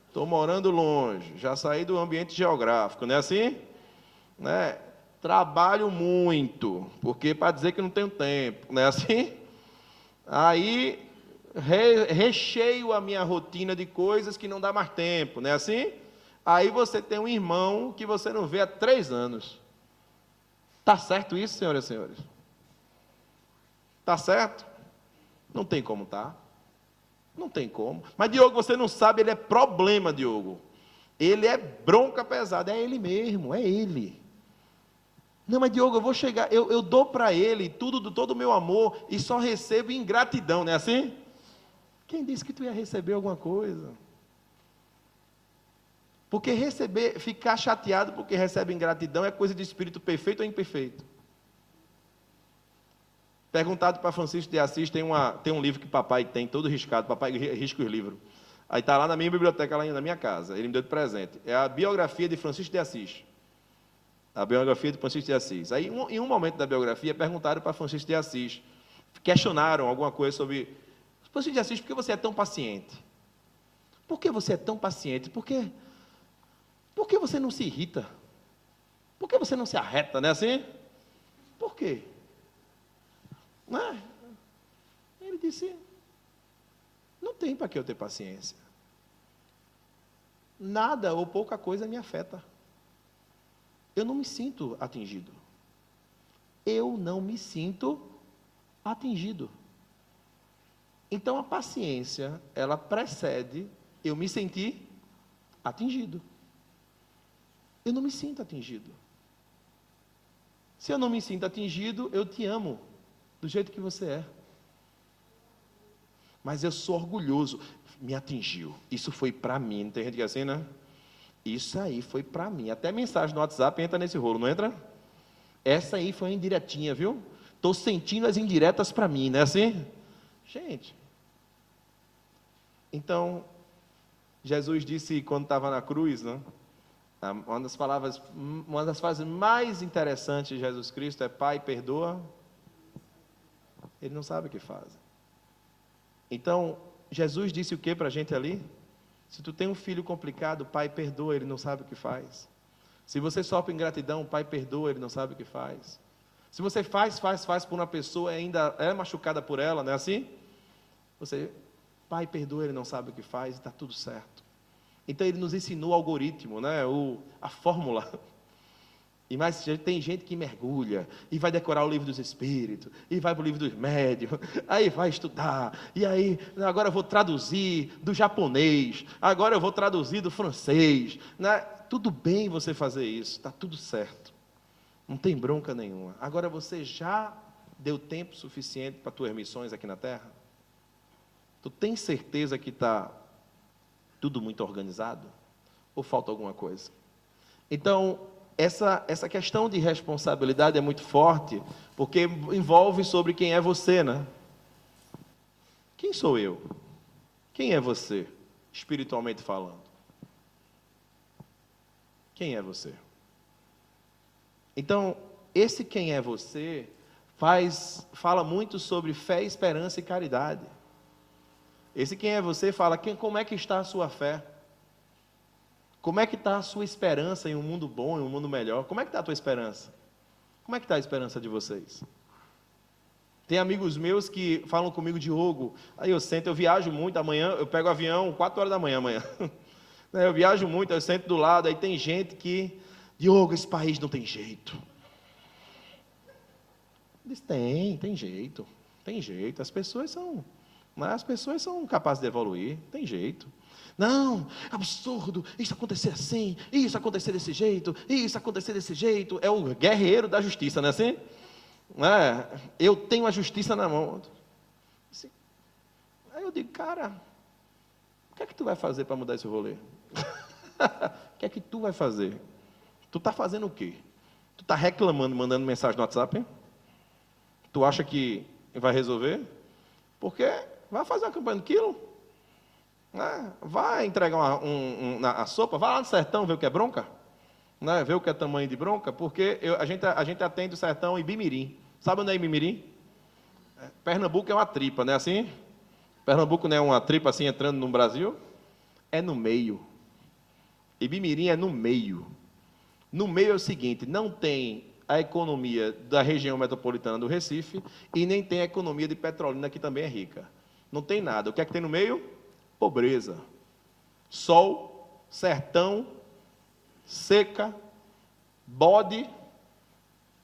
Estou morando longe, já saí do ambiente geográfico, não é assim? Né? Trabalho muito, porque para dizer que não tenho tempo, não é assim? Aí, recheio a minha rotina de coisas que não dá mais tempo, não é assim? Aí você tem um irmão que você não vê há 3 anos. Está certo isso, senhoras e senhores? Está certo? Não tem como tá. Não tem como. Mas, Diogo, você não sabe, ele é problema, Diogo. Ele é bronca pesada, é ele mesmo, é ele. Não, mas Diogo, eu vou chegar, eu dou para ele tudo, todo o meu amor e só recebo ingratidão, não é assim? Quem disse que tu ia receber alguma coisa? Porque ficar chateado porque recebe ingratidão é coisa de espírito perfeito ou imperfeito? Perguntado para Francisco de Assis, tem um livro que papai tem, todo riscado, papai risca os livros. Aí está lá na minha biblioteca, lá na minha casa, ele me deu de presente. É a biografia de Francisco de Assis. A biografia de Francisco de Assis. Aí, em um momento da biografia, perguntaram para Francisco de Assis, questionaram alguma coisa sobre, Francisco de Assis, por que você é tão paciente? Por que você é tão paciente? Por que você não se irrita? Por que você não se arreta, não é assim? Por quê? Não é? Ele disse, não tem para que eu ter paciência. Nada ou pouca coisa me afeta. Eu não me sinto atingido. Eu não me sinto atingido. Então, a paciência, ela precede eu me sentir atingido. Eu não me sinto atingido. Se eu não me sinto atingido, eu te amo, do jeito que você é. Mas eu sou orgulhoso. Me atingiu. Isso foi para mim. Não tem gente que é assim, né? Isso aí foi para mim. Até mensagem no WhatsApp entra nesse rolo, não entra? Essa aí foi uma indiretinha, viu? Estou sentindo as indiretas para mim, não é assim? Gente. Então, Jesus disse quando estava na cruz, né? Uma das frases mais interessantes de Jesus Cristo é: Pai, perdoa. Ele não sabe o que faz. Então, Jesus disse o que para a gente ali? Se tu tem um filho complicado, Pai, perdoa, ele não sabe o que faz. Se você sofre ingratidão, Pai, perdoa, ele não sabe o que faz. Se você faz por uma pessoa e ainda é machucada por ela, não é assim? Você, Pai, perdoa, ele não sabe o que faz, e está tudo certo. Então, ele nos ensinou o algoritmo, né? A fórmula. E mais, tem gente que mergulha, e vai decorar o livro dos Espíritos, e vai para o livro dos Médiuns, aí vai estudar, e aí, agora eu vou traduzir do japonês, agora eu vou traduzir do francês, né? Tudo bem você fazer isso, está tudo certo, não tem bronca nenhuma. Agora, você já deu tempo suficiente para tuas missões aqui na Terra? Tu tem certeza que está tudo muito organizado? Ou falta alguma coisa? Então, essa questão de responsabilidade é muito forte, porque envolve sobre quem é você, né? Quem sou eu? Quem é você, espiritualmente falando? Quem é você? Então, esse quem é você fala muito sobre fé, esperança e caridade. Esse quem é você fala como é que está a sua fé? Como é que está a sua esperança em um mundo bom, em um mundo melhor? Como é que está a tua esperança? Como é que está a esperança de vocês? Tem amigos meus que falam comigo: Diogo, aí eu viajo muito, amanhã eu pego o avião 4 horas da manhã amanhã. Eu viajo muito, eu sento do lado, aí tem gente que, Diogo, esse país não tem jeito. Diz, tem jeito, as pessoas são capazes de evoluir, tem jeito. Não, absurdo, isso acontecer assim, isso acontecer desse jeito, isso acontecer desse jeito. É o guerreiro da justiça, não é assim? Eu tenho a justiça na mão. Assim, aí eu digo, cara, o que é que tu vai fazer para mudar esse rolê? O que é que tu vai fazer? Tu está fazendo o quê? Tu está reclamando, mandando mensagem no WhatsApp? Hein? Tu acha que vai resolver? Porque vai fazer uma campanha do quilo? Vai entregar a sopa, vai lá no sertão ver o que é bronca, né? Ver o que é tamanho de bronca, porque a gente atende o sertão em Ibimirim. Sabe onde é Ibimirim? Pernambuco é uma tripa, não é assim? Pernambuco não é uma tripa assim entrando no Brasil? É no meio. Ibimirim é no meio. No meio é o seguinte: não tem a economia da região metropolitana do Recife e nem tem a economia de Petrolina, que também é rica. Não tem nada. O que é que tem no meio? Pobreza, sol, sertão, seca, bode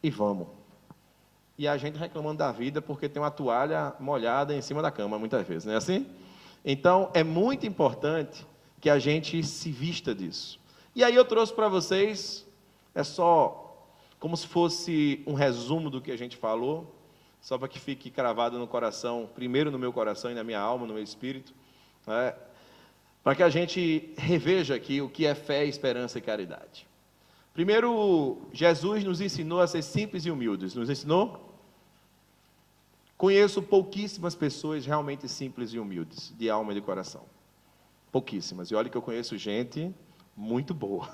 e vamos. E a gente reclamando da vida porque tem uma toalha molhada em cima da cama, muitas vezes, não é assim? Então, é muito importante que a gente se vista disso. E aí eu trouxe para vocês, é só como se fosse um resumo do que a gente falou, só para que fique cravado no coração, primeiro no meu coração e na minha alma, no meu espírito, para que a gente reveja aqui o que é fé, esperança e caridade. Primeiro, Jesus nos ensinou a ser simples e humildes. Nos ensinou? Conheço pouquíssimas pessoas realmente simples e humildes, de alma e de coração. Pouquíssimas. E olha que eu conheço gente muito boa.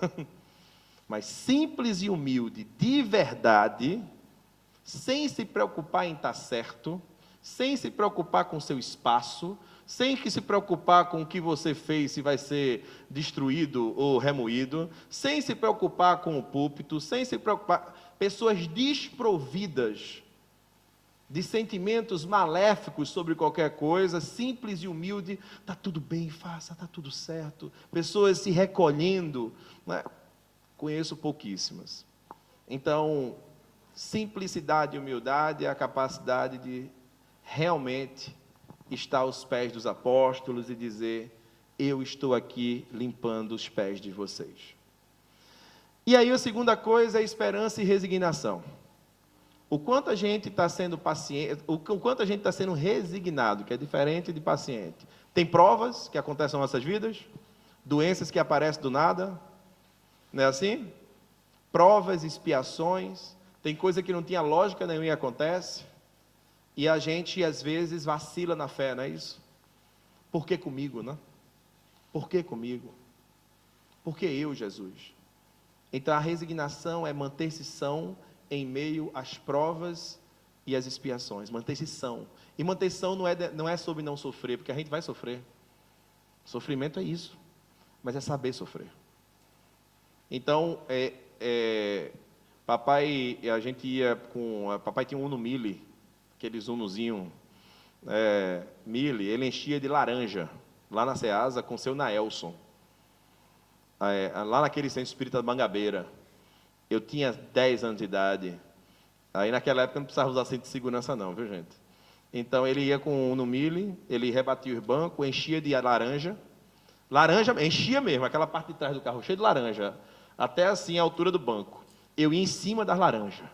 Mas simples e humilde, de verdade, sem se preocupar em estar certo, sem se preocupar com o seu espaço, sem que se preocupar com o que você fez, se vai ser destruído ou remoído, sem se preocupar com o púlpito, sem se preocupar... Pessoas desprovidas de sentimentos maléficos sobre qualquer coisa, simples e humilde, está tudo bem, faça, está tudo certo. Pessoas se recolhendo, né? Conheço pouquíssimas. Então, simplicidade e humildade é a capacidade de realmente estar aos pés dos apóstolos e dizer: eu estou aqui limpando os pés de vocês. E aí a segunda coisa é esperança e resignação. O quanto a gente está sendo paciente, o quanto a gente está sendo resignado, que é diferente de paciente. Tem provas que acontecem nas nossas vidas, doenças que aparecem do nada, não é assim? Provas, expiações, tem coisa que não tinha lógica nenhuma e acontece, e a gente às vezes vacila na fé, não é isso? Por que comigo, não? Por que comigo? Por que eu, Jesus? Então, a resignação é manter-se são em meio às provas e às expiações. Manter-se são. E manter-se são não é sobre não sofrer, porque a gente vai sofrer. Sofrimento é isso. Mas é saber sofrer. Então, papai, a gente ia com... Papai tinha um Uno Mille, aqueles Unozinho Mille, ele enchia de laranja, lá na Ceasa, com seu Naelson. Lá naquele centro espírita da Mangabeira. Eu tinha 10 anos de idade. Aí, naquela época, não precisava usar cinto de segurança, não, viu, gente? Então, ele ia com o Uno Mille, ele rebatia os bancos, enchia de laranja. Laranja, enchia mesmo, aquela parte de trás do carro, cheia de laranja. Até assim, a altura do banco. Eu ia em cima das laranjas.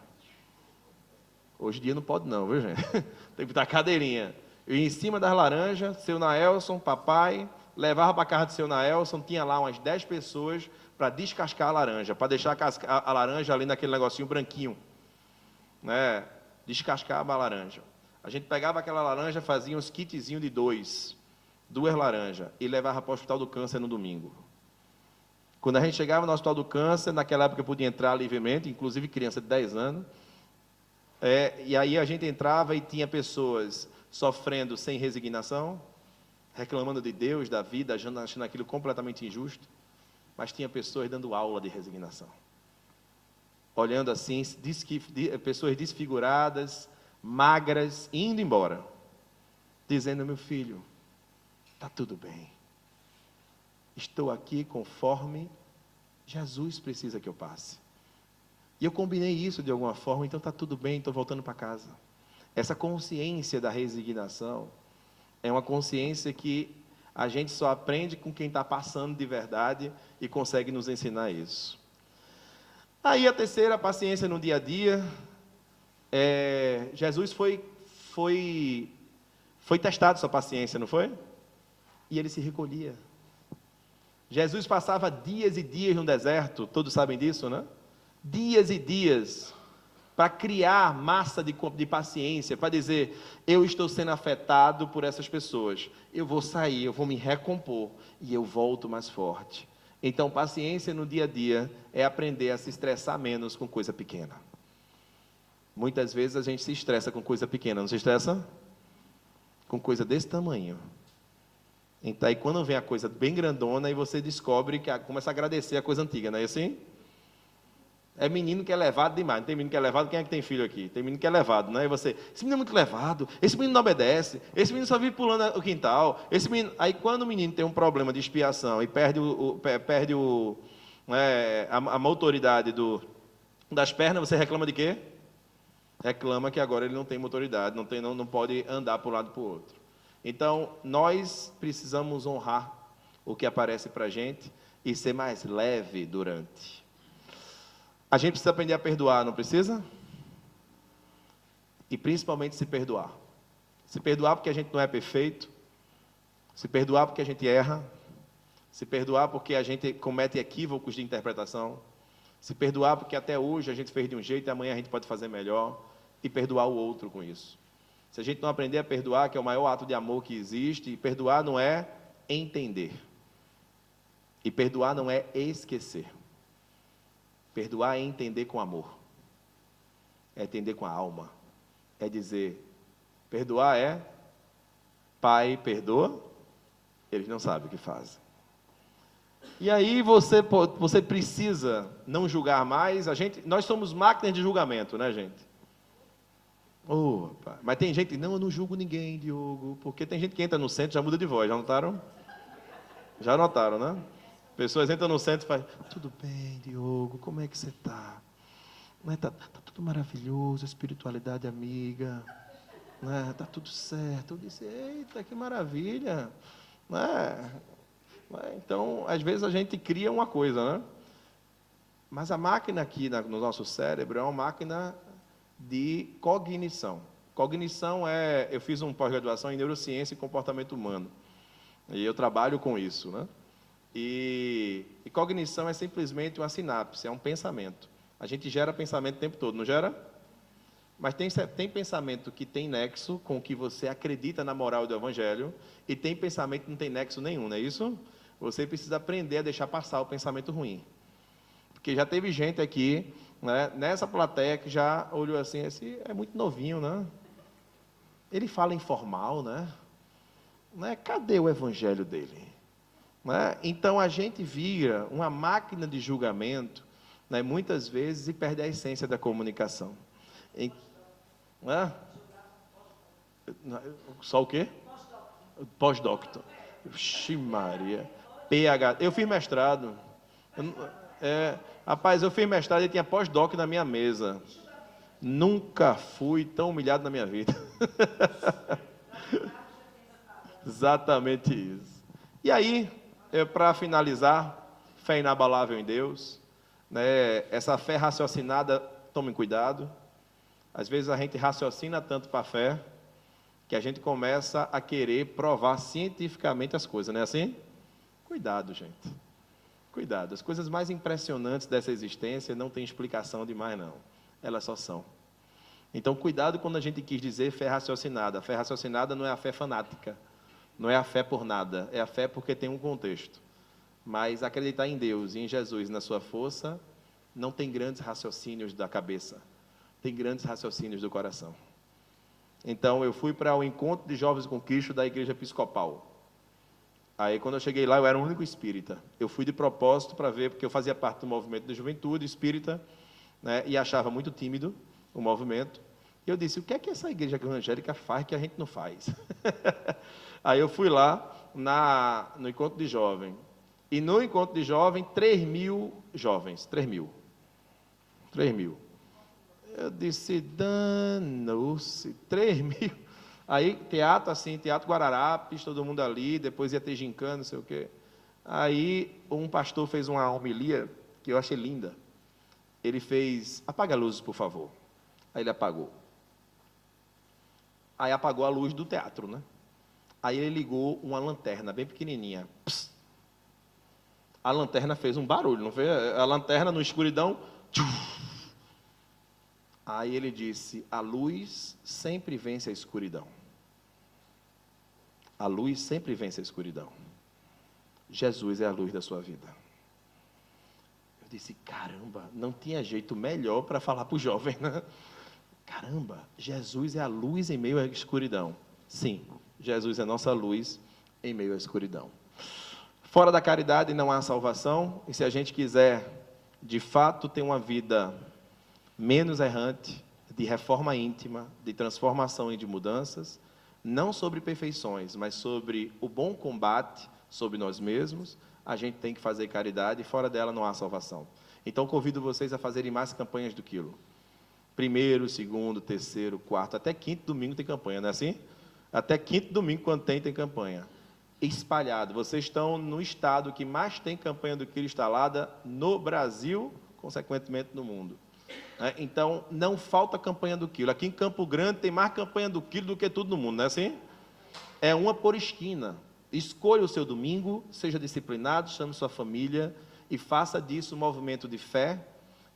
Hoje em dia não pode não, viu, gente? Tem que botar cadeirinha. Eu ia em cima das laranjas, seu Naelson, papai, levava para a casa do seu Naelson, tinha lá umas 10 pessoas para descascar a laranja, para deixar a laranja ali naquele negocinho branquinho. Né? Descascava a laranja. A gente pegava aquela laranja, fazia uns kitzinhos de 2 laranjas, e levava para o Hospital do Câncer no domingo. Quando a gente chegava no Hospital do Câncer, naquela época eu podia entrar livremente, inclusive criança de 10 anos, e aí a gente entrava e tinha pessoas sofrendo sem resignação, reclamando de Deus, da vida, achando aquilo completamente injusto, mas tinha pessoas dando aula de resignação. Olhando assim, pessoas desfiguradas, magras, indo embora, dizendo: meu filho, está tudo bem. Estou aqui conforme Jesus precisa que eu passe. E eu combinei isso de alguma forma, então está tudo bem, estou voltando para casa. Essa consciência da resignação é uma consciência que a gente só aprende com quem está passando de verdade e consegue nos ensinar isso. Aí a terceira, a paciência no dia a dia. Jesus foi testado sua paciência, não foi? E ele se recolhia. Jesus passava dias e dias no deserto, todos sabem disso, né? Dias e dias, para criar massa de paciência, para dizer: eu estou sendo afetado por essas pessoas, eu vou sair, eu vou me recompor, e eu volto mais forte. Então, paciência no dia a dia é aprender a se estressar menos com coisa pequena. Muitas vezes a gente se estressa com coisa pequena, não se estressa? Com coisa desse tamanho. Então, aí quando vem a coisa bem grandona, aí você descobre que começa a agradecer a coisa antiga, não é assim? É menino que é levado demais. Não tem menino que é levado? Quem é que tem filho aqui? Tem menino que é levado, né? E você, esse menino é muito levado, esse menino não obedece, esse menino só vive pulando o quintal, esse menino... Aí quando o menino tem um problema de expiação e perde a motoridade das pernas, você reclama de quê? Reclama que agora ele não tem motoridade, não pode andar para um lado e para o outro. Então, nós precisamos honrar o que aparece para a gente e ser mais leve durante. A gente precisa aprender a perdoar, não precisa? E principalmente se perdoar. Se perdoar porque a gente não é perfeito, se perdoar porque a gente erra, se perdoar porque a gente comete equívocos de interpretação, se perdoar porque até hoje a gente fez de um jeito e amanhã a gente pode fazer melhor, e perdoar o outro com isso. Se a gente não aprender a perdoar, que é o maior ato de amor que existe, e perdoar não é entender. E perdoar não é esquecer. Perdoar é entender com amor. É entender com a alma. É dizer, perdoar é, Pai, perdoa, eles não sabem o que fazem. E aí você precisa não julgar mais. Nós somos máquinas de julgamento, né, gente? Mas tem gente, não, eu não julgo ninguém, Diogo, porque tem gente que entra no centro e já muda de voz, já notaram? Já notaram, né? Pessoas entram no centro e fazem: tudo bem, Diogo, como é que você está? Tá tudo maravilhoso, espiritualidade amiga, tá tudo certo. Eu disse: eita, que maravilha. Então, às vezes a gente cria uma coisa, né? Mas a máquina aqui no nosso cérebro é uma máquina de cognição. Cognição eu fiz uma pós-graduação em neurociência e comportamento humano, e eu trabalho com isso, né? E cognição é simplesmente uma sinapse, é um pensamento. A gente gera pensamento o tempo todo, não gera? Mas tem pensamento que tem nexo com o que você acredita na moral do Evangelho, e tem pensamento que não tem nexo nenhum, não é isso? Você precisa aprender a deixar passar o pensamento ruim. Porque já teve gente aqui, né, nessa plateia que já olhou assim, esse é muito novinho, né? Ele fala informal, né? Cadê o evangelho dele? Né? Então a gente vira uma máquina de julgamento, né, muitas vezes, e perde a essência da comunicação. Né? Só o quê? Pós-doctor. Vixe Maria. PH. Eu fiz mestrado. Rapaz, eu fiz mestrado e tinha pós-doc na minha mesa. Nunca fui tão humilhado na minha vida. Exatamente isso. E aí, para finalizar, fé inabalável em Deus, né? Essa fé raciocinada, tomem cuidado. Às vezes a gente raciocina tanto para a fé, que a gente começa a querer provar cientificamente as coisas, não é assim? Cuidado, gente. Cuidado. As coisas mais impressionantes dessa existência não têm explicação demais, não. Elas só são. Então, cuidado quando a gente quis dizer fé raciocinada. A fé raciocinada não é a fé fanática. Não é a fé por nada. É a fé porque tem um contexto. Mas acreditar em Deus e em Jesus, na sua força, não tem grandes raciocínios da cabeça. Tem grandes raciocínios do coração. Então, eu fui para o encontro de jovens com Cristo da Igreja Episcopal. Aí, quando eu cheguei lá, eu era o único espírita. Eu fui de propósito para ver, porque eu fazia parte do movimento da juventude espírita, né, e achava muito tímido o movimento. E eu disse, o que é que essa igreja evangélica faz que a gente não faz? Aí eu fui lá no encontro de jovem. E no encontro de jovem, 3.000 jovens. 3.000. Eu disse, danou-se, 3.000. Aí, teatro assim, Teatro Guararapes, todo mundo ali, depois ia ter gincana, não sei o quê. Aí, um pastor fez uma homilia, que eu achei linda. Ele fez, apaga a luz, por favor. Aí ele apagou. Aí apagou a luz do teatro, né? Aí ele ligou uma lanterna bem pequenininha. Pss. A lanterna fez um barulho, não fez? A lanterna no escuridão. Tchuf. Aí ele disse, a luz sempre vence a escuridão. A luz sempre vence a escuridão. Jesus é a luz da sua vida. Eu disse, caramba, não tinha jeito melhor para falar para o jovem, né? Caramba, Jesus é a luz em meio à escuridão. Sim, Jesus é nossa luz em meio à escuridão. Fora da caridade não há salvação, e se a gente quiser, de fato, ter uma vida menos errante, de reforma íntima, de transformação e de mudanças, não sobre perfeições, mas sobre o bom combate sobre nós mesmos, a gente tem que fazer caridade, e fora dela não há salvação. Então, convido vocês a fazerem mais campanhas do quilo. 1º, 2º, 3º, 4º, até 5º domingo tem campanha, não é assim? Até 5º domingo, quando tem campanha. Espalhado. Vocês estão no estado que mais tem campanha do quilo instalada no Brasil, consequentemente no mundo. Então, não falta campanha do quilo. Aqui em Campo Grande tem mais campanha do quilo do que tudo no mundo, não é assim? É uma por esquina. Escolha o seu domingo, seja disciplinado, chame sua família e faça disso um movimento de fé,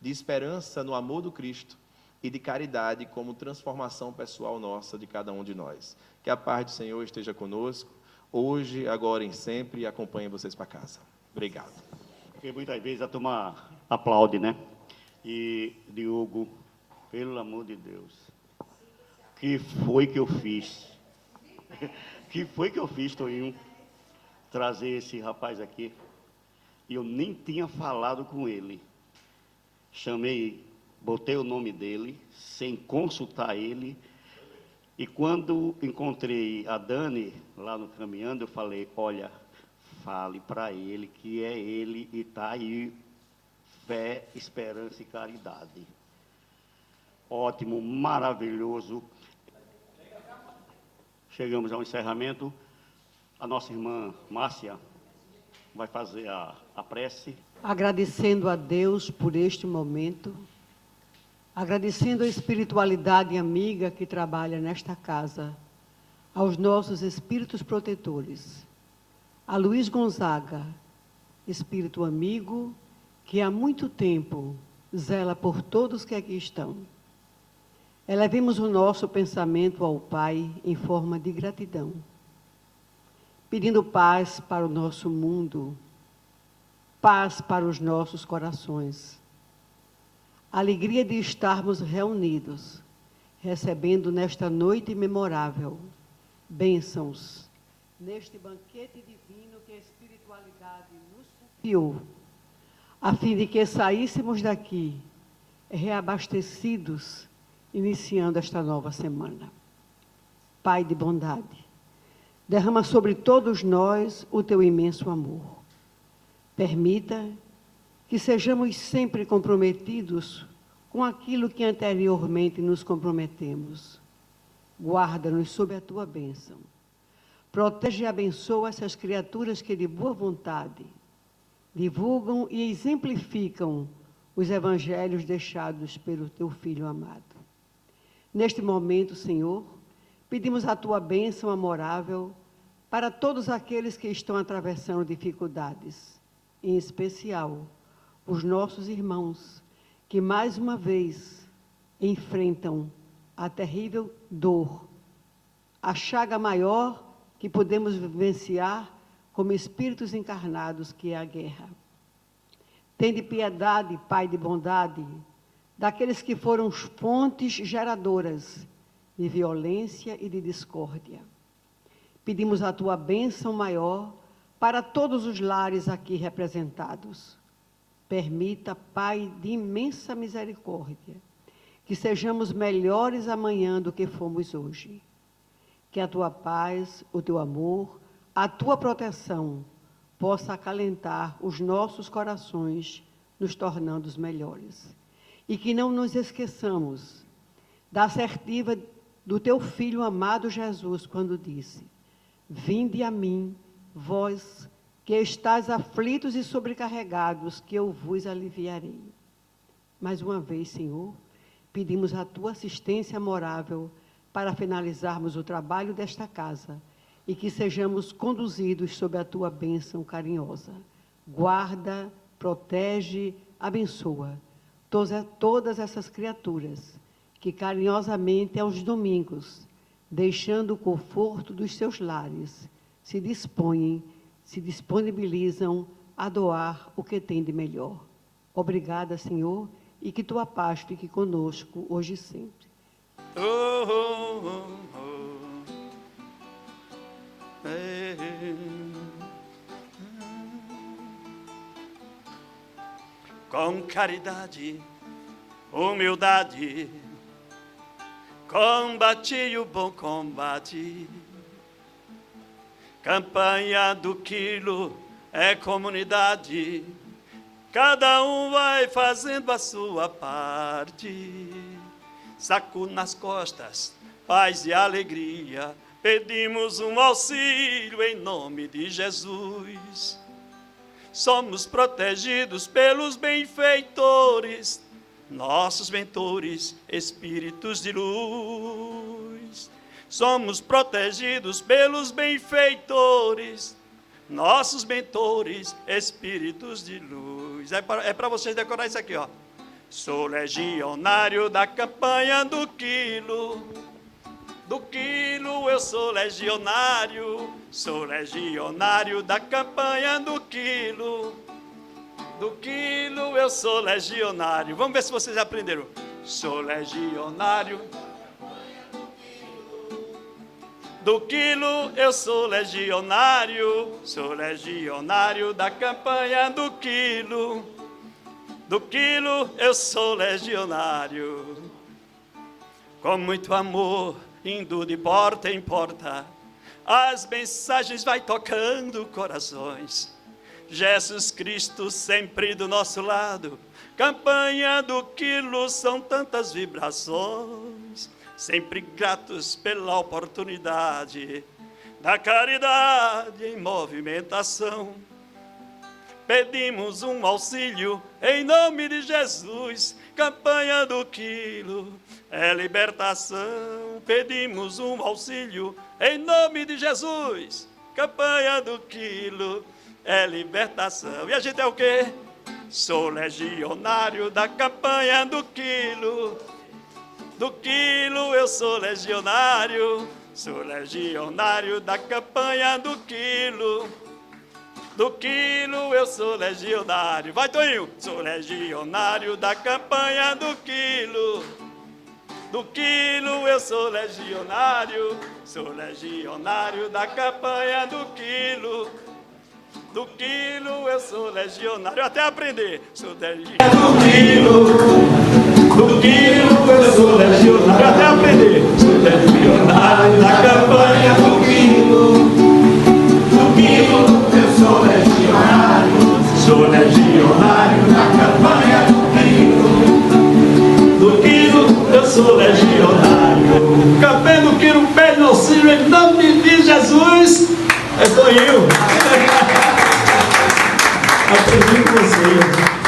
de esperança no amor do Cristo e de caridade como transformação pessoal nossa de cada um de nós. Que a paz do Senhor esteja conosco, hoje, agora e sempre, e acompanhe vocês para casa. Obrigado. Porque muitas vezes a turma aplaude, né? E, Diogo, pelo amor de Deus, que foi que eu fiz? Que foi que eu fiz, Toinho? Trazer esse rapaz aqui. E eu nem tinha falado com ele. Chamei, botei o nome dele, sem consultar ele. E quando encontrei a Dani, lá no Caminhando, eu falei, olha, fale para ele que é ele e está aí. Fé, esperança e caridade. Ótimo, maravilhoso. Chegamos ao encerramento. A nossa irmã Márcia vai fazer a prece. Agradecendo a Deus por este momento, agradecendo a espiritualidade amiga que trabalha nesta casa, aos nossos espíritos protetores, a Luiz Gonzaga, espírito amigo, que há muito tempo zela por todos que aqui estão. Elevemos o nosso pensamento ao Pai em forma de gratidão. pedindo paz para o nosso mundo, paz para os nossos corações. Alegria de estarmos reunidos, recebendo nesta noite memorável bênçãos, neste banquete divino que a espiritualidade nos confiou, a fim de que saíssemos daqui reabastecidos, iniciando esta nova semana. Pai de bondade, derrama sobre todos nós o teu imenso amor. Permita que sejamos sempre comprometidos com aquilo que anteriormente nos comprometemos. Guarda-nos sob a tua bênção. Protege e abençoa essas criaturas que de boa vontade divulgam e exemplificam os evangelhos deixados pelo teu Filho amado. Neste momento, Senhor, pedimos a tua bênção amorável para todos aqueles que estão atravessando dificuldades, em especial os nossos irmãos que mais uma vez enfrentam a terrível dor, a chaga maior que podemos vivenciar como espíritos encarnados, que é a guerra. Tende piedade, Pai de bondade, daqueles que foram fontes geradoras de violência e de discórdia. Pedimos a tua bênção maior para todos os lares aqui representados. Permita, Pai de imensa misericórdia, que sejamos melhores amanhã do que fomos hoje. Que a tua paz, o teu amor, a tua proteção possa acalentar os nossos corações, nos tornando os melhores. E que não nos esqueçamos da assertiva do teu Filho amado Jesus, quando disse: vinde a mim, vós que estáis aflitos e sobrecarregados, que eu vos aliviarei. Mais uma vez, Senhor, pedimos a tua assistência amorável para finalizarmos o trabalho desta casa e que sejamos conduzidos sob a tua bênção carinhosa. Guarda, protege, abençoa todas essas criaturas que carinhosamente aos domingos, deixando o conforto dos seus lares, se disponibilizam a doar o que tem de melhor. Obrigada, Senhor, e que tua paz fique conosco hoje e sempre. Com caridade, humildade, combati o bom combate. Campanha do quilo é comunidade, cada um vai fazendo a sua parte. Saco nas costas, paz e alegria, pedimos um auxílio em nome de Jesus. Somos protegidos pelos benfeitores, nossos mentores, espíritos de luz. Somos protegidos pelos benfeitores, nossos mentores, espíritos de luz. É para vocês decorar isso aqui, ó. Sou legionário da campanha do quilo. Do quilo eu sou legionário da campanha do quilo. Do quilo eu sou legionário. Vamos ver se vocês aprenderam. Sou legionário do quilo, eu sou legionário da campanha do quilo. Do quilo eu sou legionário. Com muito amor, indo de porta em porta, as mensagens vai tocando corações. Jesus Cristo sempre do nosso lado, campanha do quilo, são tantas vibrações. Sempre gratos pela oportunidade da caridade em movimentação. Pedimos um auxílio em nome de Jesus, campanha do quilo é libertação. Pedimos um auxílio em nome de Jesus, campanha do quilo é libertação. E a gente é o quê? Sou legionário da campanha do quilo. Do quilo eu sou legionário Sou legionário da campanha do quilo. Do quilo eu sou legionário. Vai, Toninho! Sou legionário da campanha do quilo. Do quilo eu sou legionário. Sou legionário da campanha do quilo. Do quilo eu sou legionário. Até aprender. Sou legionário do quilo. Do quilo eu sou legionário. Até aprender. Sou legionário da campanha do quilo. Do quilo eu sou legionário. Sou legionário da campanha do quilo. Do quilo eu sou legionário. Campanha do quilo, pede auxílio em nome de Jesus. É Toninho. Aprendi com você.